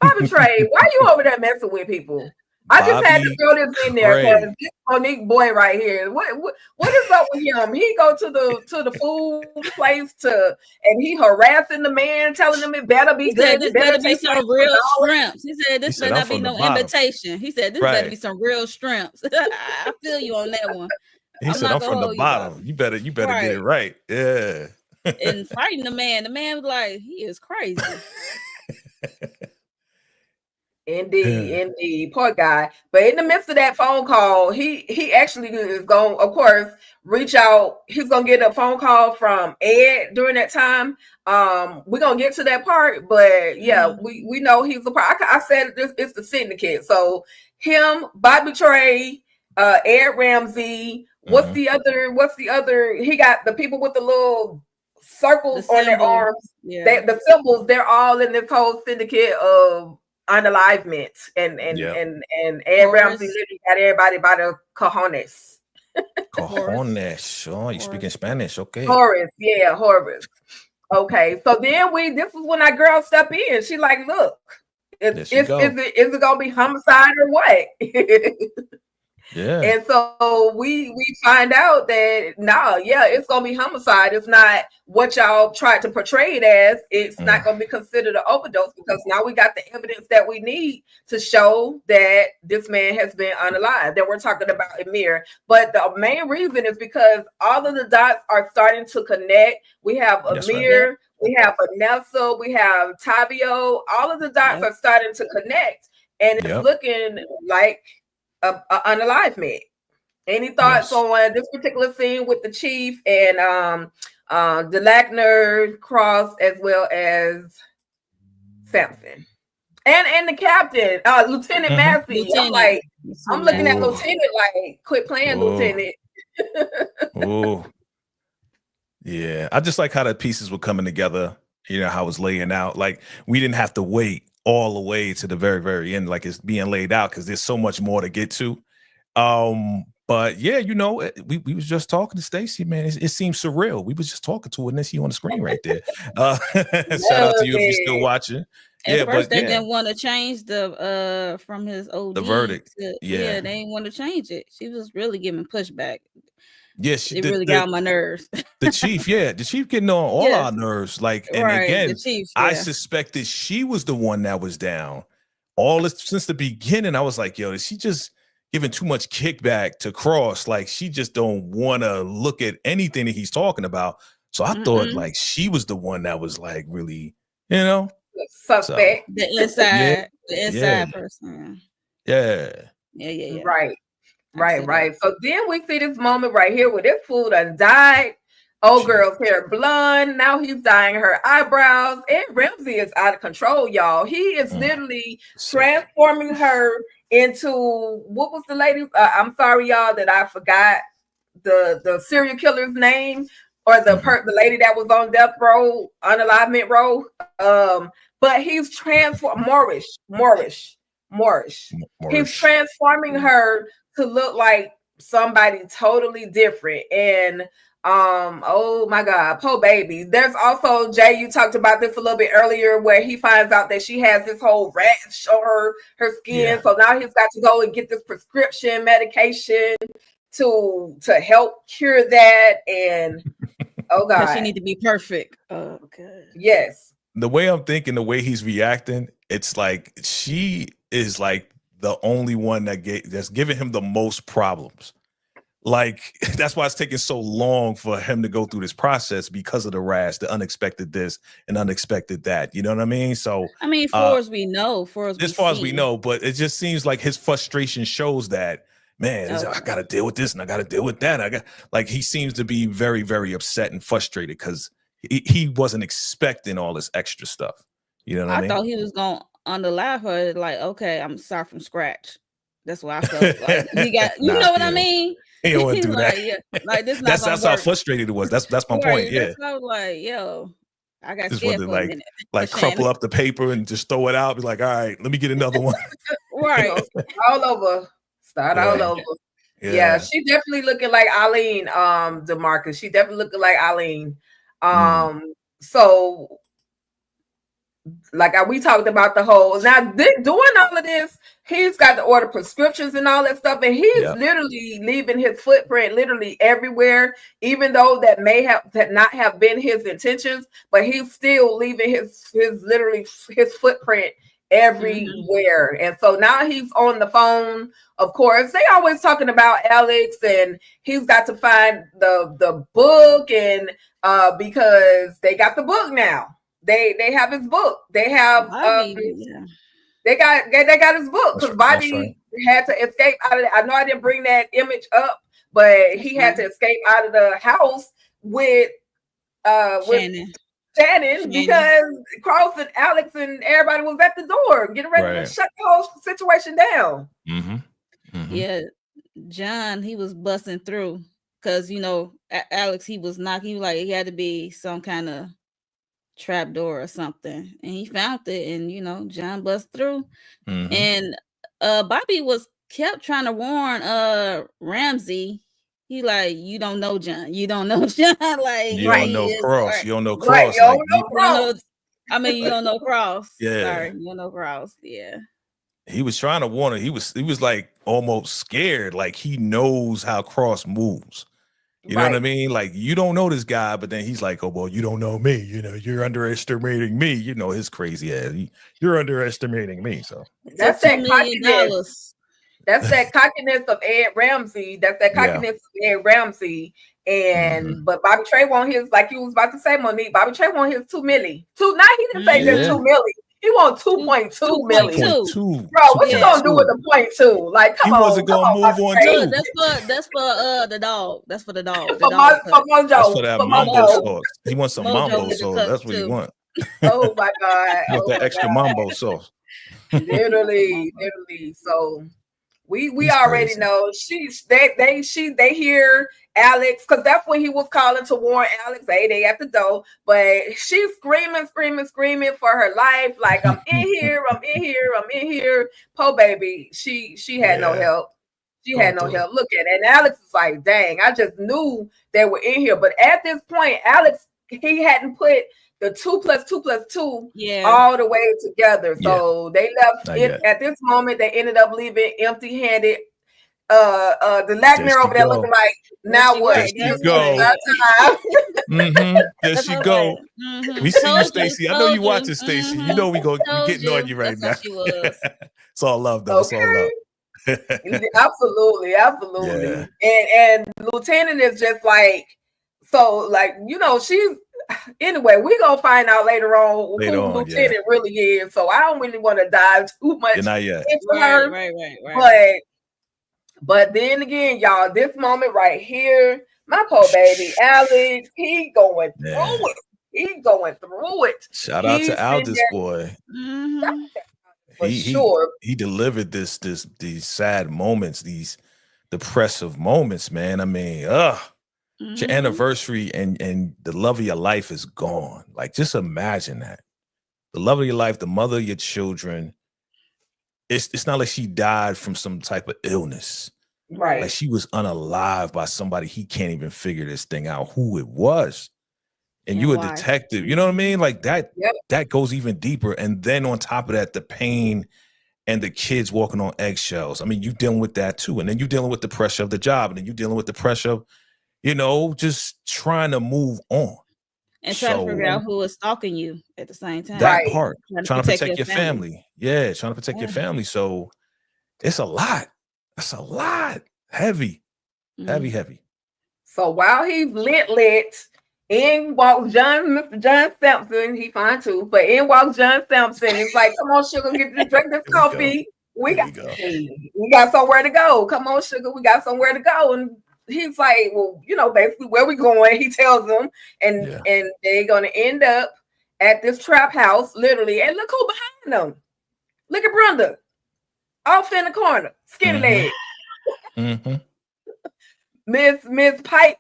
Bobby Trey, why are you over there messing with people? I just had to throw this in there because this Monique boy right here. What is up with him? He go to the food place and he harassing the man, telling him it better be good. This better be some real shrimps. He said this better not be no imitation. He said this better be some real shrimps. I feel you on that one. He said, I'm from the bottom. You better get it right. Yeah. And fighting the man was like, he is crazy. Indeed, poor guy. But in the midst of that phone call, he actually is going, of course, reach out. He's gonna get a phone call from Ed during that time. We're gonna get to that part, but we know he's the part. I said it's the syndicate. So him, Bobby Trey, Ed Ramsey. What's the other? He got the people with the little circles on their arms. The symbols. They're all in this whole syndicate of unalivement, and Ed Ramsey literally got everybody by the cojones. Cojones. Oh, you speaking Spanish? Okay. Horace. Okay, so then this is when our girl step in. She like, look, is it gonna be homicide or what? Yeah. And so we find out that it's gonna be homicide. It's not what y'all tried to portray it as. It's not gonna be considered an overdose because now we got the evidence that we need to show that this man has been unalived. That we're talking about Amir. But the main reason is because all of the dots are starting to connect. We have Amir, we have Vanessa, we have Tavio. All of the dots are starting to connect, and it's looking like an unalivement. Any thoughts on this particular scene with the chief and the Lackner Cross as well as Sampson and the captain, Lieutenant Massey? I'm looking at Lieutenant like, quit playing, Lieutenant. Oh, yeah. I just like how the pieces were coming together. You know how it was laying out. Like we didn't have to wait all the way to the very, very end, like it's being laid out because there's so much more to get to. But yeah, you know, we was just talking to Stacy, man. It seems surreal. We was just talking to her and then she on the screen right there. Shout out to you if you're still watching. At first they didn't want to change the from his OD the verdict. They didn't want to change it. She was really giving pushback. Yes, it really got on my nerves. The chief getting on all our nerves. Like, and again, the chief, I suspected she was the one that was down. All this since the beginning, I was like, yo, is she just giving too much kickback to Cross? Like, she just don't want to look at anything that he's talking about. So I thought like she was the one that was like really, you know, suspect. So, the inside person. Yeah. Right. So then we see this moment right here where this fool done died. Old girl's hair blonde. Now he's dyeing her eyebrows. And Ramsey is out of control, y'all. He is literally transforming her into, what was the lady? I'm sorry, y'all, that I forgot the serial killer's name or the lady that was on death row, unalivement row. But he's transformed Moorish. He's transforming her to look like somebody totally different. And oh my God, poor baby. There's also, Jay, you talked about this a little bit earlier, where he finds out that she has this whole rash on her skin. So now he's got to go and get this prescription medication to help cure that. And oh God, she need to be perfect. Oh God. Yes. The way I'm thinking, the way he's reacting, it's like she is like the only one that's giving him the most problems. Like, that's why it's taking so long for him to go through this process, because of the rash, the unexpected this and unexpected that. You know what I mean? So I mean, far as we know, but it just seems like his frustration shows that, man, I gotta deal with this and I gotta deal with that. He seems to be very, very upset and frustrated because he wasn't expecting all this extra stuff. You know what I mean? I thought he was going on the live her, like, okay, I'm sorry from scratch. That's why I felt like he got, you know what I mean? He don't want to do like, that. Like this. That's how frustrated it was. That's my point. Yeah. I was like, yo, I got just scared for a minute. Like crumple up the paper and just throw it out. Be like, all right, let me get another one. Right. All over. Start all over. Yeah, she definitely looking like Eileen, DeMarcus. She definitely looking like Eileen. So like we talked about the whole doing all of this, he's got to order prescriptions and all that stuff, and he's literally leaving his footprint literally everywhere, even though that may not have been his intentions, but he's still leaving his footprint everywhere. And so now he's on the phone. Of course, they always talking about Alex, and he's got to find the book, and because they got the book now. They have his book. They have they got his book, because Bobby had to escape out of it. I know I didn't bring that image up, but he had to escape out of the house with Shannon, because Cross and Alex and everybody was at the door getting ready to shut the whole situation down. Yeah, John, he was busting through because Alex, he was like he had to be some kind of trap door or something, and he found it, and John bust through. And Bobby kept trying to warn Ramsey. He like, you don't know John, like you don't know Cross, you don't know Cross, right, you don't know Cross. I mean, you don't know Cross. Yeah, sorry, you don't know Cross. Yeah, he was trying to warn her. He was like almost scared. Like he knows how Cross moves. You know what I mean? Like you don't know this guy, but then he's like, oh, well, you don't know me. You know, you're underestimating me. You know, his crazy ass. You're underestimating me. So that's that $2 million. cockiness. That's that cockiness of Ed Ramsey. That's that cockiness of Ed Ramsey. And but Bobby Trey want his, like you was about to say, Monique. Bobby Trey want his $2 million. Now he didn't say just $2 million. He want 2.2 million. 2.2. Bro, what you gonna do with the 0.2? Like, come on. He wasn't gonna move on too. That's for the dog. That's for the dog. For Mojo. That's for that mambo sauce. He wants some mambo sauce. That's what he wants. Oh my God. He wants that extra mambo sauce. Literally. So we already know they hear Alex, because that's when he was calling to warn Alex, hey, they at the door, but she's screaming for her life, like I'm in here. Poor baby, she had no help. She had no help. Look at it. And Alex is like, dang, I just knew they were in here. But at this point, Alex, he hadn't put the 2 + 2 + 2 all the way together. So they left it at this moment. They ended up leaving empty-handed. The Lackner over there looking like, now what? There she go. There she go. We see you, Stacey. I know you watching, Stacey. You know we getting on you right now. It's all love, though. It's all love. Absolutely. Yeah. And Lieutenant is just like, so like, you know, she's anyway, we're gonna find out later on who Lieutenant really is. So I don't really want to dive too much into her. Right. But then again, y'all, this moment right here, my poor baby Alex, he going through it. Shout out to Aldous boy. He delivered these sad moments, these depressive moments, man. I mean, your anniversary and the love of your life is gone. Like, just imagine that. The love of your life, the mother of your children. It's not like she died from some type of illness. Right. Like she was unalived by somebody he can't even figure this thing out who it was. And you a detective, you know what I mean? Like that, that goes even deeper. And then on top of that, the pain and the kids walking on eggshells. I mean, you dealing with that too. And then you dealing with the pressure of the job. And then you dealing with the pressure of, you know, just trying to move on. And trying to figure out who is stalking you at the same time. That part. Trying to protect your family. Yeah, trying to protect your family. So it's a lot. That's a lot. Heavy. Heavy. So while he's lit, in walks Mr. John Sampson. He fine too. But in walks John Sampson. He's like, come on, sugar, drink this coffee. We got somewhere to go. Come on, sugar, we got somewhere to go. And he's like, well, you know, basically where we going, he tells them, and they're gonna end up at this trap house, literally. And look who behind them. Look at Brenda. Off in the corner, skinny leg. Miss Pipe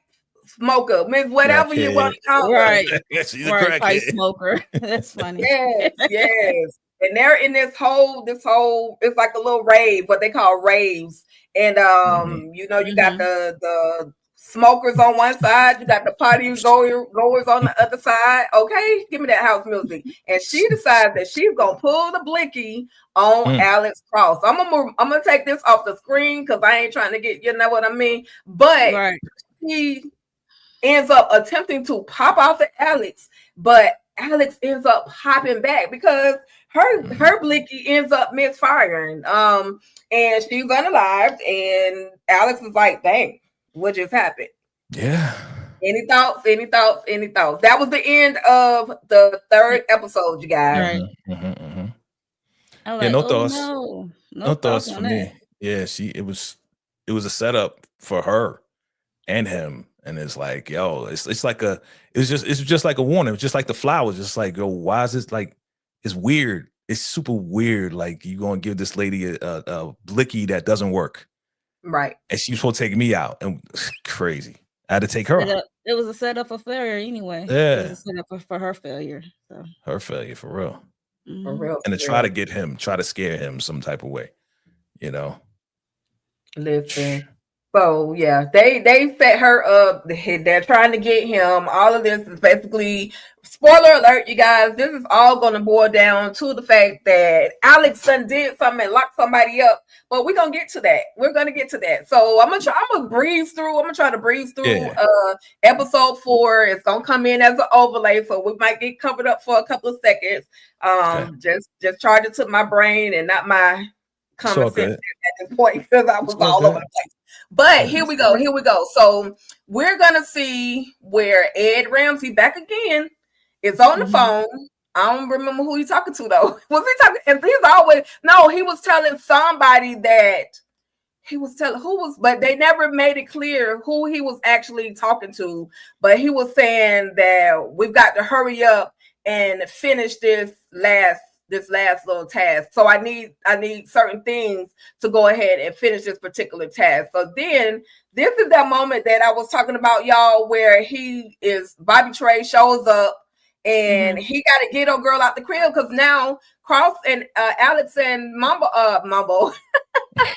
Smoker, Miss whatever you want to call her. Right. She's a crackhead. Pipe Smoker. That's funny. Yes. And they're in this whole, it's like a little rave, what they call raves. And you know, you got the smokers on one side, you got the party goers on the other side. Okay, give me that house music. And she decides that she's gonna pull the blicky on Alex Cross. I'm gonna take this off the screen because I ain't trying to get, you know what I mean. But he ends up attempting to pop off at Alex, but Alex ends up hopping back because her blicky ends up misfiring. And she's unalived, and Alex was like, dang, what just happened? Yeah. Any thoughts? That was the end of the 3rd episode, you guys. Like, no thoughts. No thoughts for me. Yeah, it was a setup for her and him. And it's like, yo, it's just like a warning. It's just like the flowers. Just like, yo, why is this like, it's weird. It's super weird. Like, you gonna give this lady a blicky that doesn't work. Right. And she's supposed to take me out. And crazy. I had to take her out. It was a setup for failure anyway. Yeah. It was a setup for her failure. So. Her failure, for real. For real. And to try to try to scare him some type of way. You know? Listen. So yeah, they set her up. They're trying to get him. All of this is basically, spoiler alert, you guys. This is all going to boil down to the fact that Alex did something and locked somebody up. But we're gonna get to that. We're gonna get to that. So I'm gonna breeze through. I'm gonna try to breeze through. Yeah. Episode 4. It's gonna come in as an overlay, so we might get covered up for a couple of seconds. Just charge it to my brain and not my common sense at this point, because I was all over the place. But here we go. So we're gonna see where Ed Ramsey back again is on the phone. I don't remember who he's talking to though. Was he talking? And he's always he was telling somebody that he was telling who was, but they never made it clear who he was actually talking to. But he was saying that we've got to hurry up and finish this last little task. So I need certain things to go ahead and finish this particular task. So then this is that moment that I was talking about, y'all, where Bobby Trey shows up and he got to get a girl out the crib, because now Cross and Alex and Mambo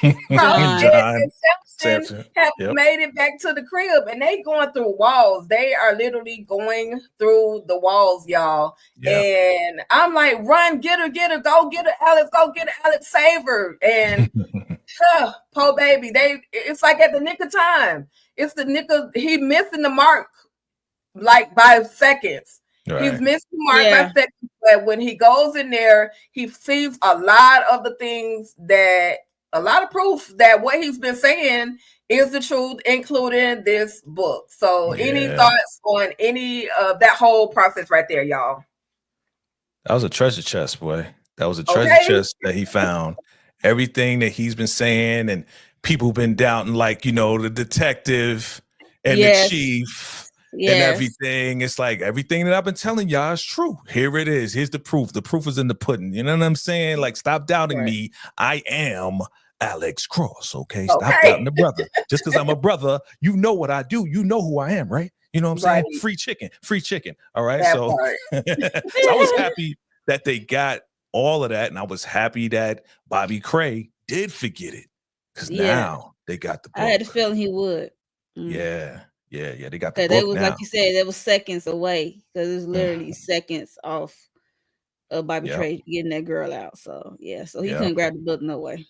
and Samson have made it back to the crib, and they going through walls. They are literally going through the walls, y'all. And I'm like, run, get her, go get her, Alex, save her. And poor baby, it's like at the nick of time. It's the nick of, he missing the mark like by seconds. Right. He's missing the mark by seconds, but when he goes in there, he sees a lot of the things that, a lot of proof that what he's been saying is the truth, including this book. So any thoughts on any of that whole process right there, y'all? That was a treasure chest, boy. That was a treasure chest that he found. Everything that he's been saying, and people been doubting, like, the detective and the chief and everything. It's like, everything that I've been telling y'all is true. Here it is. Here's the proof. The proof is in the pudding. You know what I'm saying? Like, stop doubting me. I am Alex Cross. Okay. Stop doubting the brother. Just because I'm a brother, you know what I do. You know who I am, right? You know what I'm saying? Free chicken. All right. So, so I was happy that they got all of that. And I was happy that Bobby Cray did forget it, because now they got the book. I had a feeling he would. Yeah. They got the book they was now. Like you said, that was seconds away, because it's literally seconds off of Bobby Trey getting that girl out. So so he couldn't grab the book no way.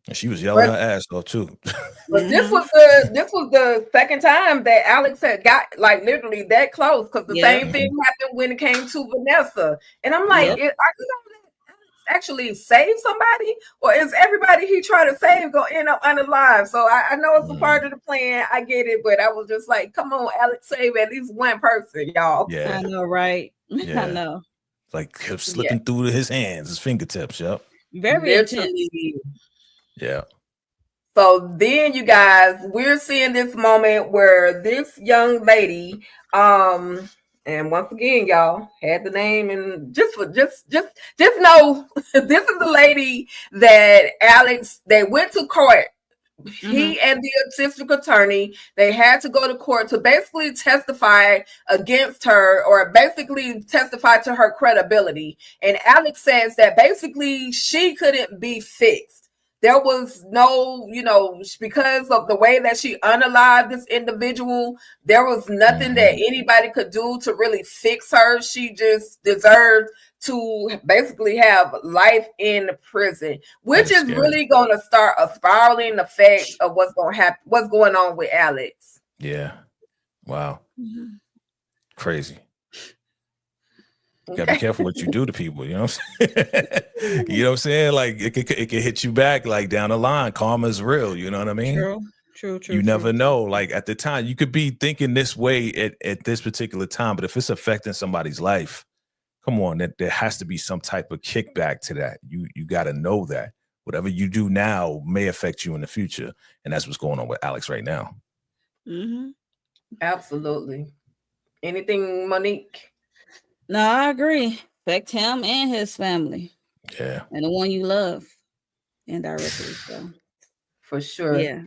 And she was yelling her ass off too. But this was the second time that Alex had got like literally that close, because the same thing happened when it came to Vanessa. And I'm like, are you gonna actually save somebody, or is everybody he tried to save gonna end up unalive? So I know it's a part of the plan. I get it, but I was just like, come on, Alex, save at least one person, y'all. I know, right? I know. Like, kept slipping through his hands, his fingertips. Very intense. Yeah. So then, you guys, we're seeing this moment where this young lady, and once again, y'all had the name, and just know this is the lady that Alex, they went to court. He and the assistant attorney, they had to go to court to basically testify against her, or basically testify to her credibility. And Alex says that basically she couldn't be fixed. There was no, because of the way that she unalived this individual, there was nothing that anybody could do to really fix her. She just deserved to basically have life in prison, which is really going to start a spiraling effect of what's going to happen, what's going on with Alex. Yeah. Wow. Crazy. You gotta be careful what you do to people, you know what I'm saying? You know what I'm saying? Like, it could hit you back, like, down the line. Karma is real, you know what I mean? True. You never know. Like, at the time, you could be thinking this way at this particular time, but if it's affecting somebody's life, come on, there has to be some type of kickback to that. You got to know that whatever you do now may affect you in the future, and that's what's going on with Alex right now. Absolutely. Anything, Monique? No, I agree. Affect him and his family. Yeah. And the one you love indirectly. So for sure. Yeah.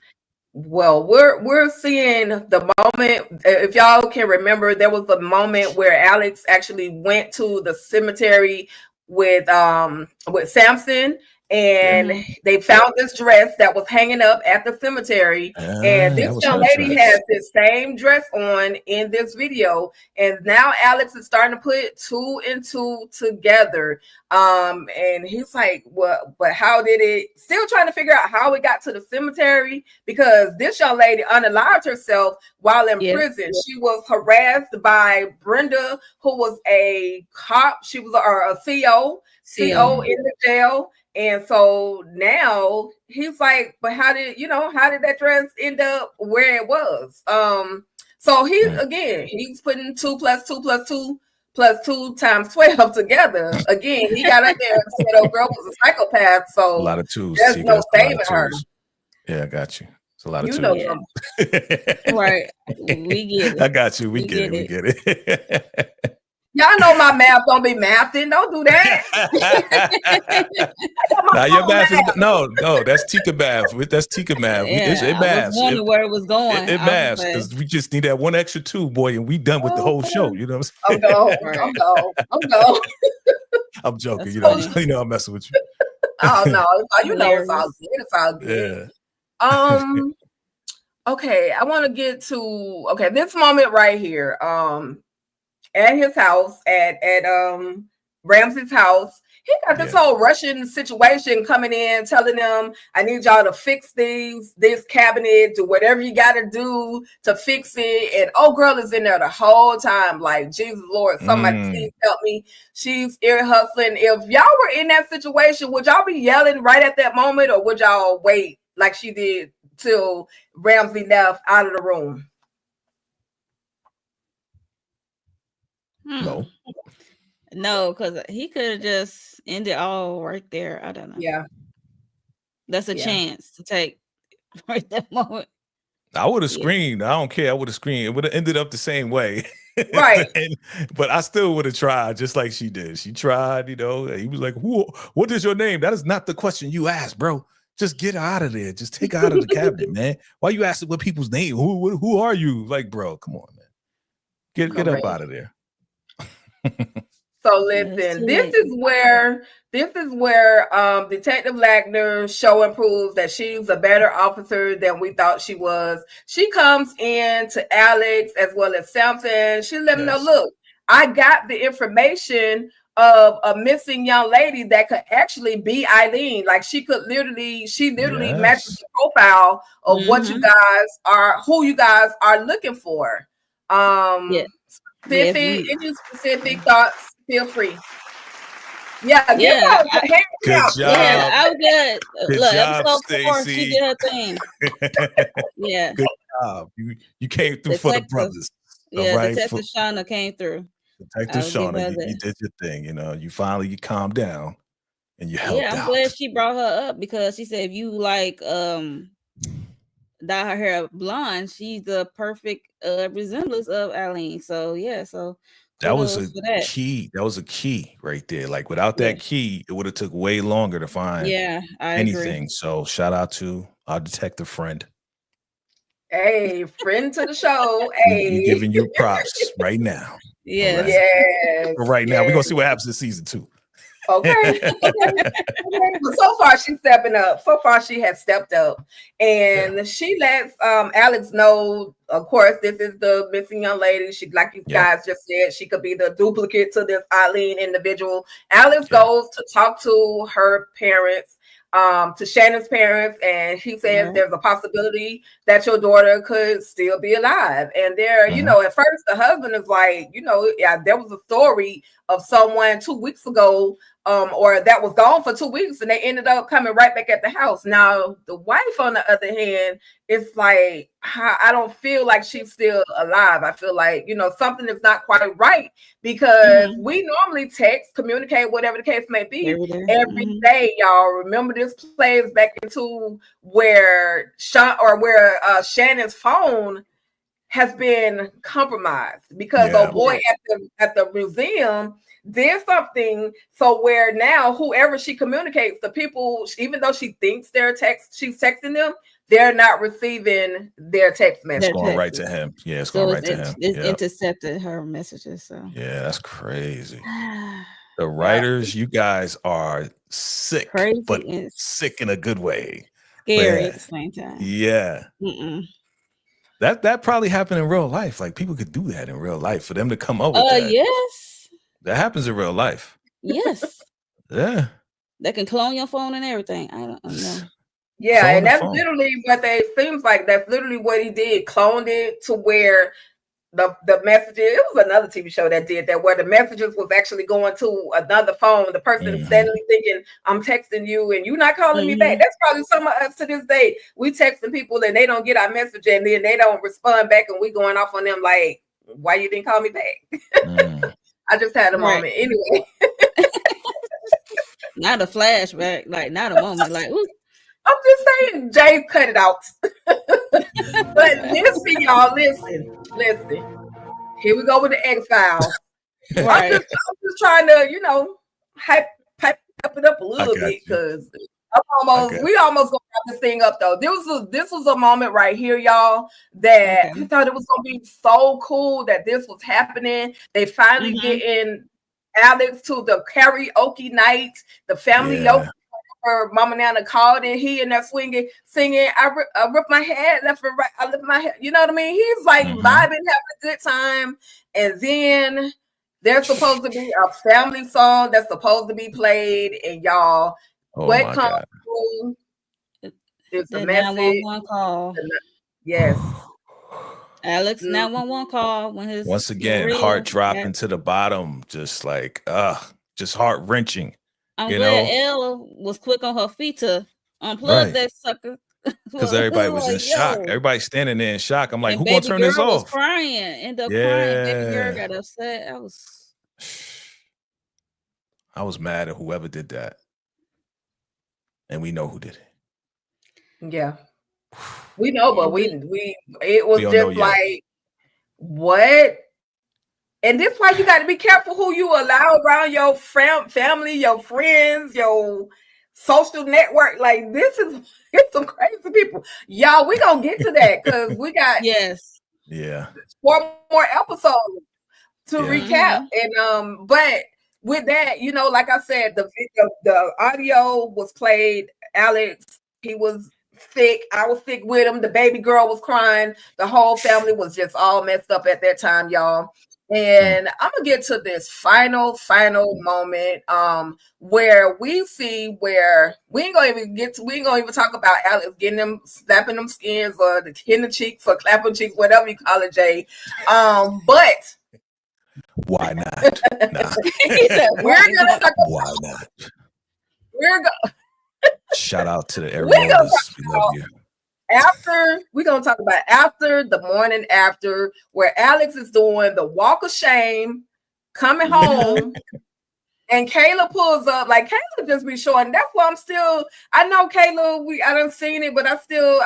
Well, we're seeing the moment. If y'all can remember, there was a moment where Alex actually went to the cemetery with Samson, and they found this dress that was hanging up at the cemetery. And this young lady has this same dress on in this video. And now Alex is starting to put 2 and 2 together. And he's like, well, but how did it, still trying to figure out how it got to the cemetery, because this young lady unalived herself while in prison. She was harassed by Brenda, who was a cop. She was a CO in the jail. And so now he's like, but how did that dress end up where it was? So he's putting 2 + 2 + 2 + 2 × 12 together. Again, he got up there and said, "Oh, girl was a psychopath." So a lot of 2s. There's no saving her. Yeah, I got you. It's a lot of 2s. Right. We get it. I got you. We get it. Y'all know my math don't be mathing. Don't do that. Nah, your math is no. That's Tika math. That's Tika math. It maths. I was wondering where it was going. It maths because we just need that 1 extra 2, boy, and we done with the whole show. You know what I'm saying? I'm going. I'm joking. That's You know I'm messing with you. Oh no, it's all good. It's all good. Yeah. Okay, I want to get to this moment right here. At his house, at Ramsey's house, he got this whole Russian situation coming in, telling them, "I need y'all to fix this cabinet, do whatever you got to do to fix it." And girl is in there the whole time, like, Jesus Lord, somebody please help me. She's ear hustling. If y'all were in that situation, would y'all be yelling right at that moment, or would y'all wait like she did till Ramsey left out of the room? No, because he could have just ended all right there. I don't know. Yeah. That's a chance to take right that moment. I would have screamed. I don't care. I would have screamed. It would have ended up the same way. Right. But I still would have tried just like she did. She tried, He was like, what is your name? That is not the question you asked, bro. Just get her out of there. Just take her out of the cabinet, man. Why you asking what people's name? Who are you? Like, bro, come on, man. Get up out of there. So listen, this is where Detective Lackner show and proves that she's a better officer than we thought she was. She comes in to Alex as well as Samson. She let them know, look, I got the information of a missing young lady that could actually be Eileen. Like she literally matches the profile of what you guys are, who you guys are looking for. Specific thoughts, feel free. Good job. Yeah, I was good. Good Look, job, episode 4, Stacey. she did her thing. Yeah. Good job. You came through for the brothers. Yeah, right? Detective Shauna came through. Detective Shauna, you did your thing. You finally calmed down and you helped out. I'm glad she brought her up because she said if you like dye her hair blonde, she's the perfect resemblance of Eileen. So that was a key. That was a key right there. Like without that key, it would have took way longer to find anything. Agree. So shout out to our detective friend. Hey, friend to the show. Hey, we're giving you props right now. Yes. Right? Yes. Right now, we're gonna see what happens in season 2. Okay. But so far she's stepping up. So far she has stepped up, and she lets Alex know. Of course, this is the missing young lady. She, like you guys just said, she could be the duplicate to this Eileen individual. Alex goes to talk to her parents, to Shannon's parents, and he says there's a possibility that your daughter could still be alive. And there, at first the husband is like, there was a story of someone 2 weeks ago, or that was gone for 2 weeks, and they ended up coming right back at the house. Now, the wife, on the other hand, it's like, I don't feel like she's still alive. I feel like, something is not quite right, because we normally text, communicate, whatever the case may be, every day, y'all. Remember, this plays back into where Shannon's phone has been compromised because at the museum did something, so where now whoever she communicates, the people, even though she thinks she's texting them, they're not receiving their text message. It's going right to him. Yeah, it's going right to him. It's intercepted her messages. So yeah, that's crazy. The writers, you guys are sick, Crazy but and sick in a good way. scary Man. at the same time. Yeah. That probably happened in real life. Like people could do that in real life for them to come up with that. Yes. That happens in real life. Yes. Yeah. They can clone your phone and everything. I don't know. Yeah, Clone and the that's phone. literally what they seems like. That's literally what he did. Cloned it to where the messages. It was another TV show that did that, where the messages was actually going to another phone. The person suddenly thinking, "I'm texting you, and you're not calling me back." That's probably some of us to this day. We texting people and they don't get our message, and then they don't respond back, and we going off on them like, "Why you didn't call me back?" I just had a moment. Anyway. Not a flashback, like not a moment, like ooh. I'm just saying, Jay, cut it out. But listen, y'all, listen. Here we go with the X-Files. Right. I'm just trying to, hype it up a little bit because we almost gonna wrap this thing up though. This was a moment right here, y'all, that I thought it was gonna be so cool that this was happening. They finally getting Alex to the karaoke night, the family yoke. Her Mama Nana called and he in there swinging, singing. I rip my head left and right. I lift my head. You know what I mean? He's like vibing, having a good time. And then there's supposed to be a family song that's supposed to be played. And y'all, what comes through is the message. 911 call. Yes. Alex 911 call when his once again heart dropping to the bottom, just like just heart wrenching. I'm glad Ella was quick on her feet to unplug that sucker. Because everybody was in shock. Everybody standing there in shock. I'm like, who gonna turn this off? Was crying. End up crying. Baby girl got upset. I was mad at whoever did that. And we know who did it. Yeah. We know, but it was just like, what? And this why you got to be careful who you allow around your family, your friends, your social network. Like it's some crazy people. Y'all, we gonna get to that because we got 4 more episodes to recap. And but with that, like I said, the audio was played. Alex, he was sick. I was sick with him. The baby girl was crying. The whole family was just all messed up at that time, y'all. And I'm gonna get to this final moment where we see where we ain't gonna even talk about Alex getting them, slapping them skins or hitting the cheeks or clapping cheeks, whatever you call it, Jay. But why not? Nah. We're gonna talk about why not? We're gonna shout out to the Arianas. We love you. We're gonna talk about after the morning after, where Alex is doing the walk of shame, coming home, and Kayla pulls up. Like Kayla just be showing. That's why I know Kayla. I done seen it, but I still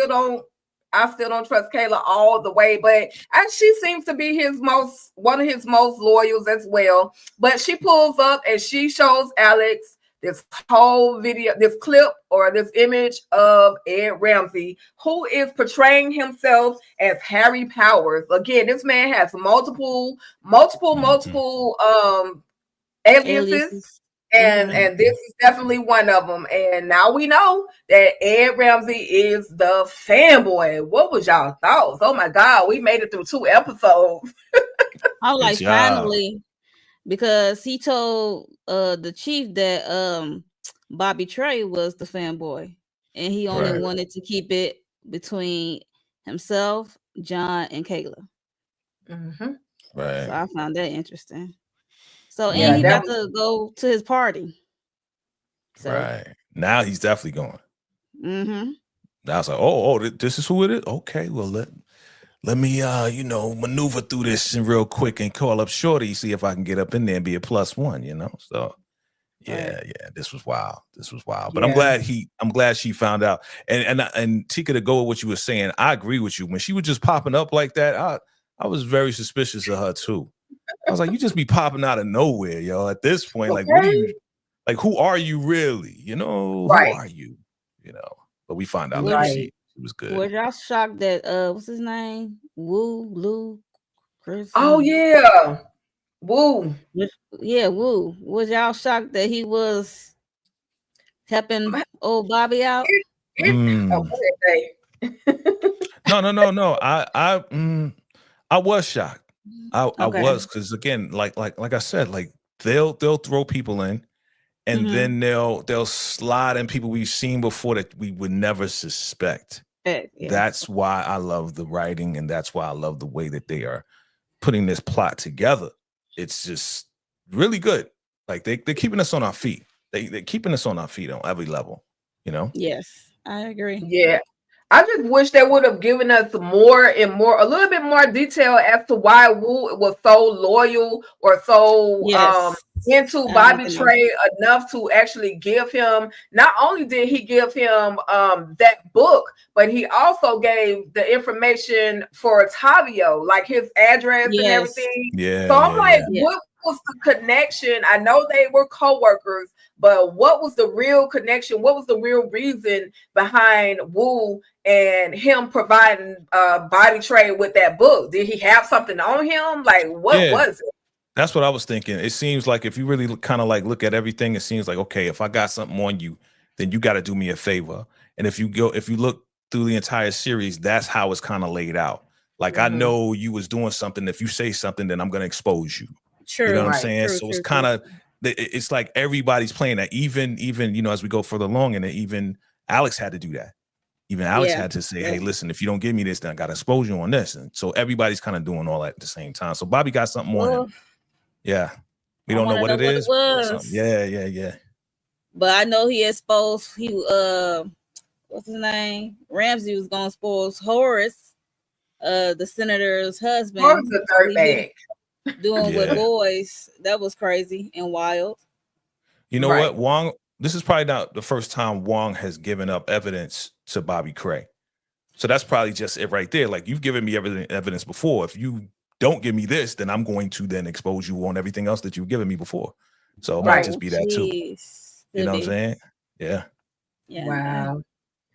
don't trust Kayla all the way. But she seems to be one of his most loyals as well. But she pulls up and she shows Alex this whole video, this clip or this image of Ed Ramsey, who is portraying himself as Harry Powers. Again, this man has multiple aliases. And this is definitely one of them. And now we know that Ed Ramsey is the fanboy. What was y'all thoughts? Oh my God, we made it through 2 episodes. I was like, finally. Because he told the chief that Bobby Trey was the fanboy, and he only wanted to keep it between himself, John, and Kayla. Right. So I found that interesting. So and he got to go to his party. So. Right. Now he's definitely going. Now I was like, this is who it is. Okay, well let me maneuver through this real quick and call up Shorty, see if I can get up in there and be a +1, So this was wild. But I'm glad she found out. And Tika, to go with what you were saying, I agree with you. When she was just popping up like that, I was very suspicious of her too. I was like, you just be popping out of nowhere, yo. At this point, like, what do you like? Who are you really? Who are you? But we find out that she was good. Was y'all shocked that what's his name? Lou, Chris? Oh yeah. Woo. Yeah, Woo. Was y'all shocked that he was helping old Bobby out? Oh, go ahead, No. I was shocked. I Okay. was, because again, like I said, like they'll throw people in, and Mhm. then they'll slide in people we've seen before that we would never suspect. Yes. That's why I love the writing, and that's why I love the way that they are putting this plot together. It's just really good. Like they're keeping us on our feet. They're keeping us on our feet on every level, you know? Yes, I agree. Yeah. I just wish they would have given us more and more, a little bit more detail as to why Wu was so loyal or so Yes. into I want Bobby to know. Trey enough to actually give him. Not only did he give him that book, but he also gave the information for Tavio, like his address and Yes. everything. Yeah, So I'm like, Yeah. what was the connection? I know they were co-workers, but what was the real connection? What was the real reason behind Wu and him providing Bobby Trey with that book? Did he have something on him? Like, what Yeah. was it? That's what I was thinking. It seems like if you really kind of like look at everything, it seems like, okay, if I got something on you, then you got to do me a favor. And if you look through the entire series, that's how it's kind of laid out. Like, I know you was doing something. If you say something, then I'm going to expose you. True. You know what I'm Right. saying? So it's kind of, it's like everybody's playing that. Even, you know, as we go further along, and even Alex had to do that. Even Alex had to say, hey, listen, if you don't give me this, then I got to expose you on this. And so everybody's kind of doing all that at the same time. So Bobby got something on him. Yeah. We don't know what it is. Yeah. But I know he exposed what's his name? Ramsey was gonna expose Horace, the senator's husband. What was the third bag? Doing with boys. That was crazy and wild. You know what? Wong, this is probably not the first time Wong has given up evidence to Bobby Cray. So that's probably just it right there. Like, you've given me evidence before. If you don't give me this, then I'm going to then expose you on everything else that you've given me before. So it might just be that too. You know what I'm saying? Yeah. Wow.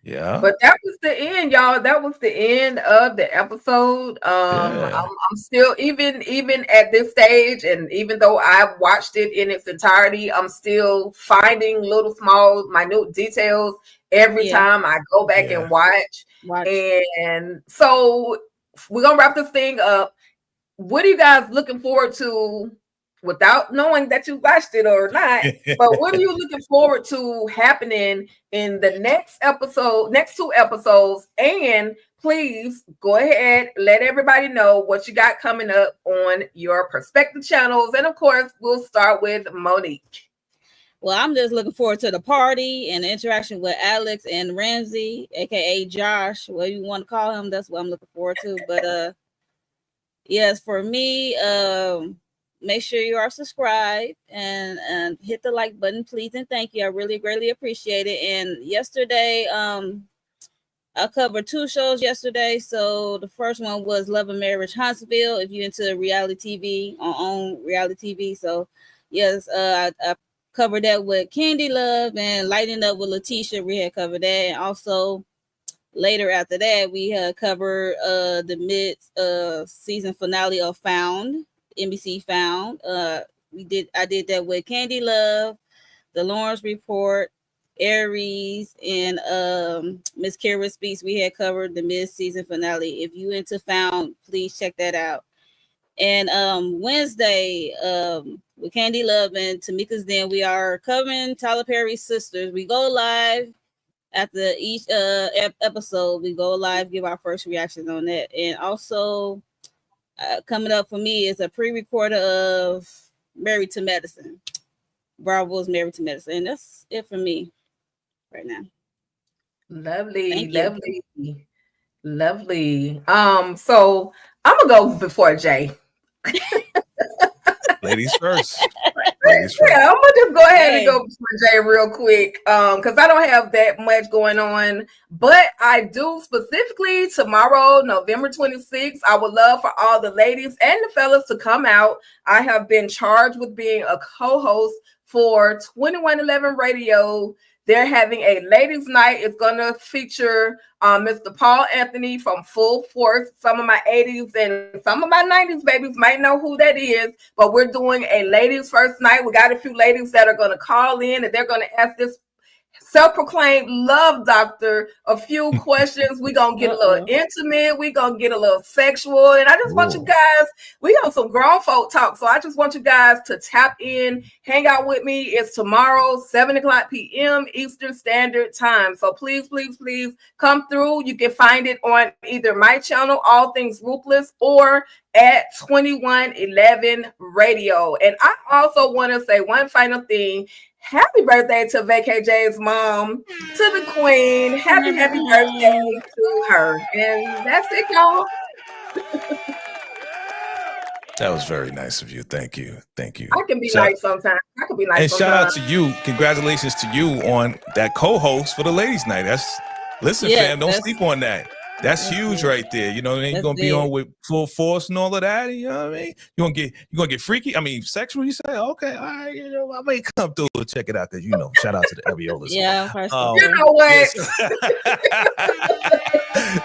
Yeah. But that was the end, y'all. That was the end of the episode. I'm still even at this stage, and even though I've watched it in its entirety, I'm still finding little small minute details every time I go back and watch. And so we're gonna wrap this thing up. What are you guys looking forward to, without knowing that you watched it or not? But what are you looking forward to happening in the next two episodes? And please go ahead, let everybody know what you got coming up on your perspective channels. And of course, we'll start with Monique. Well, I'm just looking forward to the party and the interaction with Alex and Ramsey, aka Josh, whatever you want to call him. That's what I'm looking forward to. But yes, for me, make sure you are subscribed and hit the like button, please, and thank you. I really greatly appreciate it. And yesterday, I covered 2 shows yesterday. So the first one was Love and Marriage Huntsville. If you're into reality TV, on reality TV, so yes, I covered that with Candy Love and Lighting Up with Letitia. We had covered that, and also later after that, we covered the mid season finale of Found, NBC Found. I did that with Candy Love, The Lawrence Report, Aries, and Miss Kara Speaks. We had covered the mid season finale. If you into Found, please check that out. And Wednesday, with Candy Love and Tamika's Den, we are covering Tyler Perry's Sisters. We go live after each episode. We go live, give our first reactions on that. And also coming up for me is a pre-recorder of Married to Medicine. Bravo's Married to Medicine. And that's it for me right now. Lovely. So I'm gonna go before Jay. Ladies first. Yeah, I'm gonna just go ahead and go before Jay real quick, because I don't have that much going on. But I do specifically tomorrow, November 26th. I would love for all the ladies and the fellas to come out. I have been charged with being a co-host for 2111 Radio They're having a ladies' night. It's going to feature Mr. Paul Anthony from Full Force. Some of my 80s and some of my 90s babies might know who that is, but we're doing a ladies' first night. We got a few ladies that are going to call in, and they're going to ask this self-proclaimed love doctor a few questions. We're gonna get a little intimate, we're gonna get a little sexual, and I just want you guys, we got some grown folk talk, so I just want you guys to tap in, hang out with me. It's tomorrow, 7:00 p.m. Eastern Standard Time, so please come through. You can find it on either my channel, All Things Ruthless, or at 2111 Radio. And I also want to say one final thing. Happy birthday to VACAYJ's mom, to the queen. Happy birthday to her. And that's it, y'all. That was very nice of you. Thank you. I can be nice sometimes. And shout out to you. Congratulations to you on that co-host for the ladies' night. Fam, don't sleep on that. That's huge right there. You know what I mean? You're gonna be on with full force and all of that. You know what I mean? You're gonna get freaky. I mean, sexual. You say, okay, all right. You know, I may come through and check it out because shout out to the areolas. Yeah, you know what?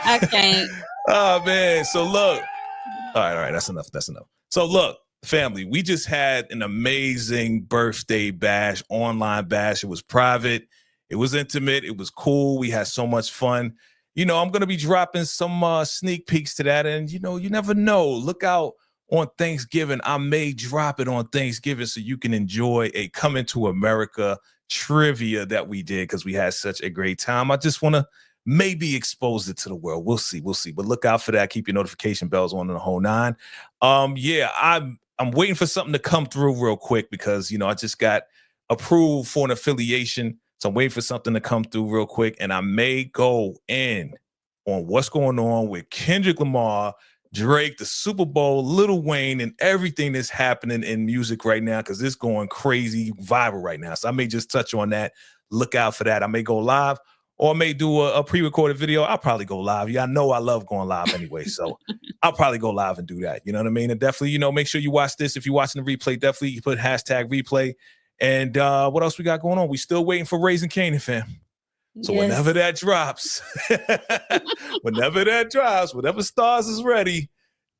I can't. Oh man. So look. All right. That's enough. So look, family, we just had an amazing birthday bash, online bash. It was private. It was intimate. It was cool. We had so much fun. I'm going to be dropping some sneak peeks to that. And, you never know. Look out on Thanksgiving. I may drop it on Thanksgiving so you can enjoy a Coming to America trivia that we did because we had such a great time. I just want to maybe expose it to the world. We'll see. But look out for that. Keep your notification bells on in the whole nine. I'm waiting for something to come through real quick because, I just got approved for an affiliation. So I'm waiting for something to come through real quick, and I may go in on what's going on with Kendrick Lamar, Drake, the Super Bowl, Lil Wayne, and everything that's happening in music right now because it's going crazy viral right now. So I may just touch on that. Look out for that. I may go live or I may do a pre-recorded video. I'll probably go live. Yeah, I know I love going live anyway, so I'll probably go live and do that. You know what I mean? And definitely, make sure you watch this. If you're watching the replay, definitely put #replay. And what else we got going on? We still waiting for Raising Canaan, fam. So whenever that drops, whenever Stars is ready,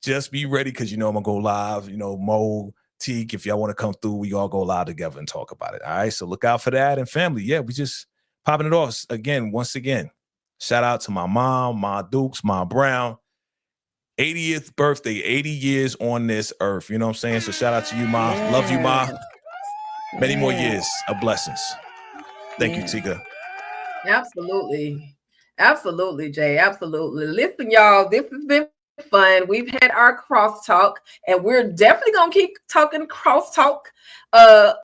just be ready because I'm gonna go live. Mo, Teak, if y'all want to come through, we all go live together and talk about it. All right. So look out for that. And family, we just popping it off once again. Shout out to my mom, my Dukes, my Brown. 80th birthday, 80 years on this earth. You know what I'm saying? So shout out to you, Ma. Love you, Ma. Many more years of blessings. Thank you, Tika. Absolutely, Jay. Absolutely. Listen, y'all, this has been fun. We've had our crosstalk, and we're definitely gonna keep talking crosstalk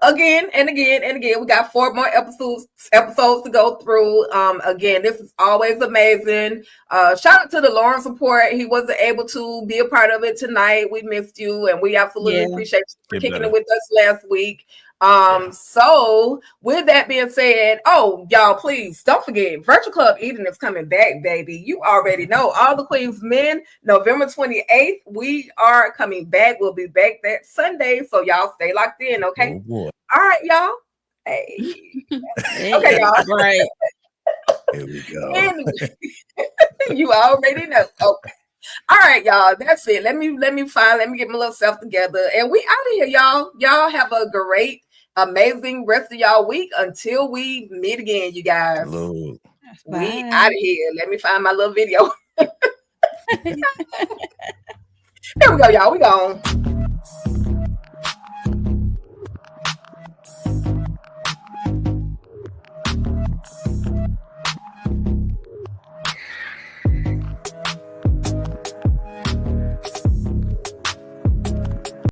again and again and again. We got 4 more episodes to go through. Again, this is always amazing. Shout out to the Lauren support. He wasn't able to be a part of it tonight. We missed you, and we absolutely appreciate you for kicking it with us last week. So with that being said, y'all, please don't forget Virtual Club Eden is coming back, baby. You already know. All the Queens men, November 28th, we are coming back. We'll be back that Sunday, so y'all stay locked in, okay? Oh, boy. All right, y'all. Hey. Okay, y'all. Right. Here we go. Anyway, you already know. Okay. All right, y'all. That's it. Let me get my little self together. And we out of here, y'all. Y'all have a great, amazing rest of y'all week until we meet again, you guys. Hello. We out of here. Let me find my little video. Here we go, y'all. We gone.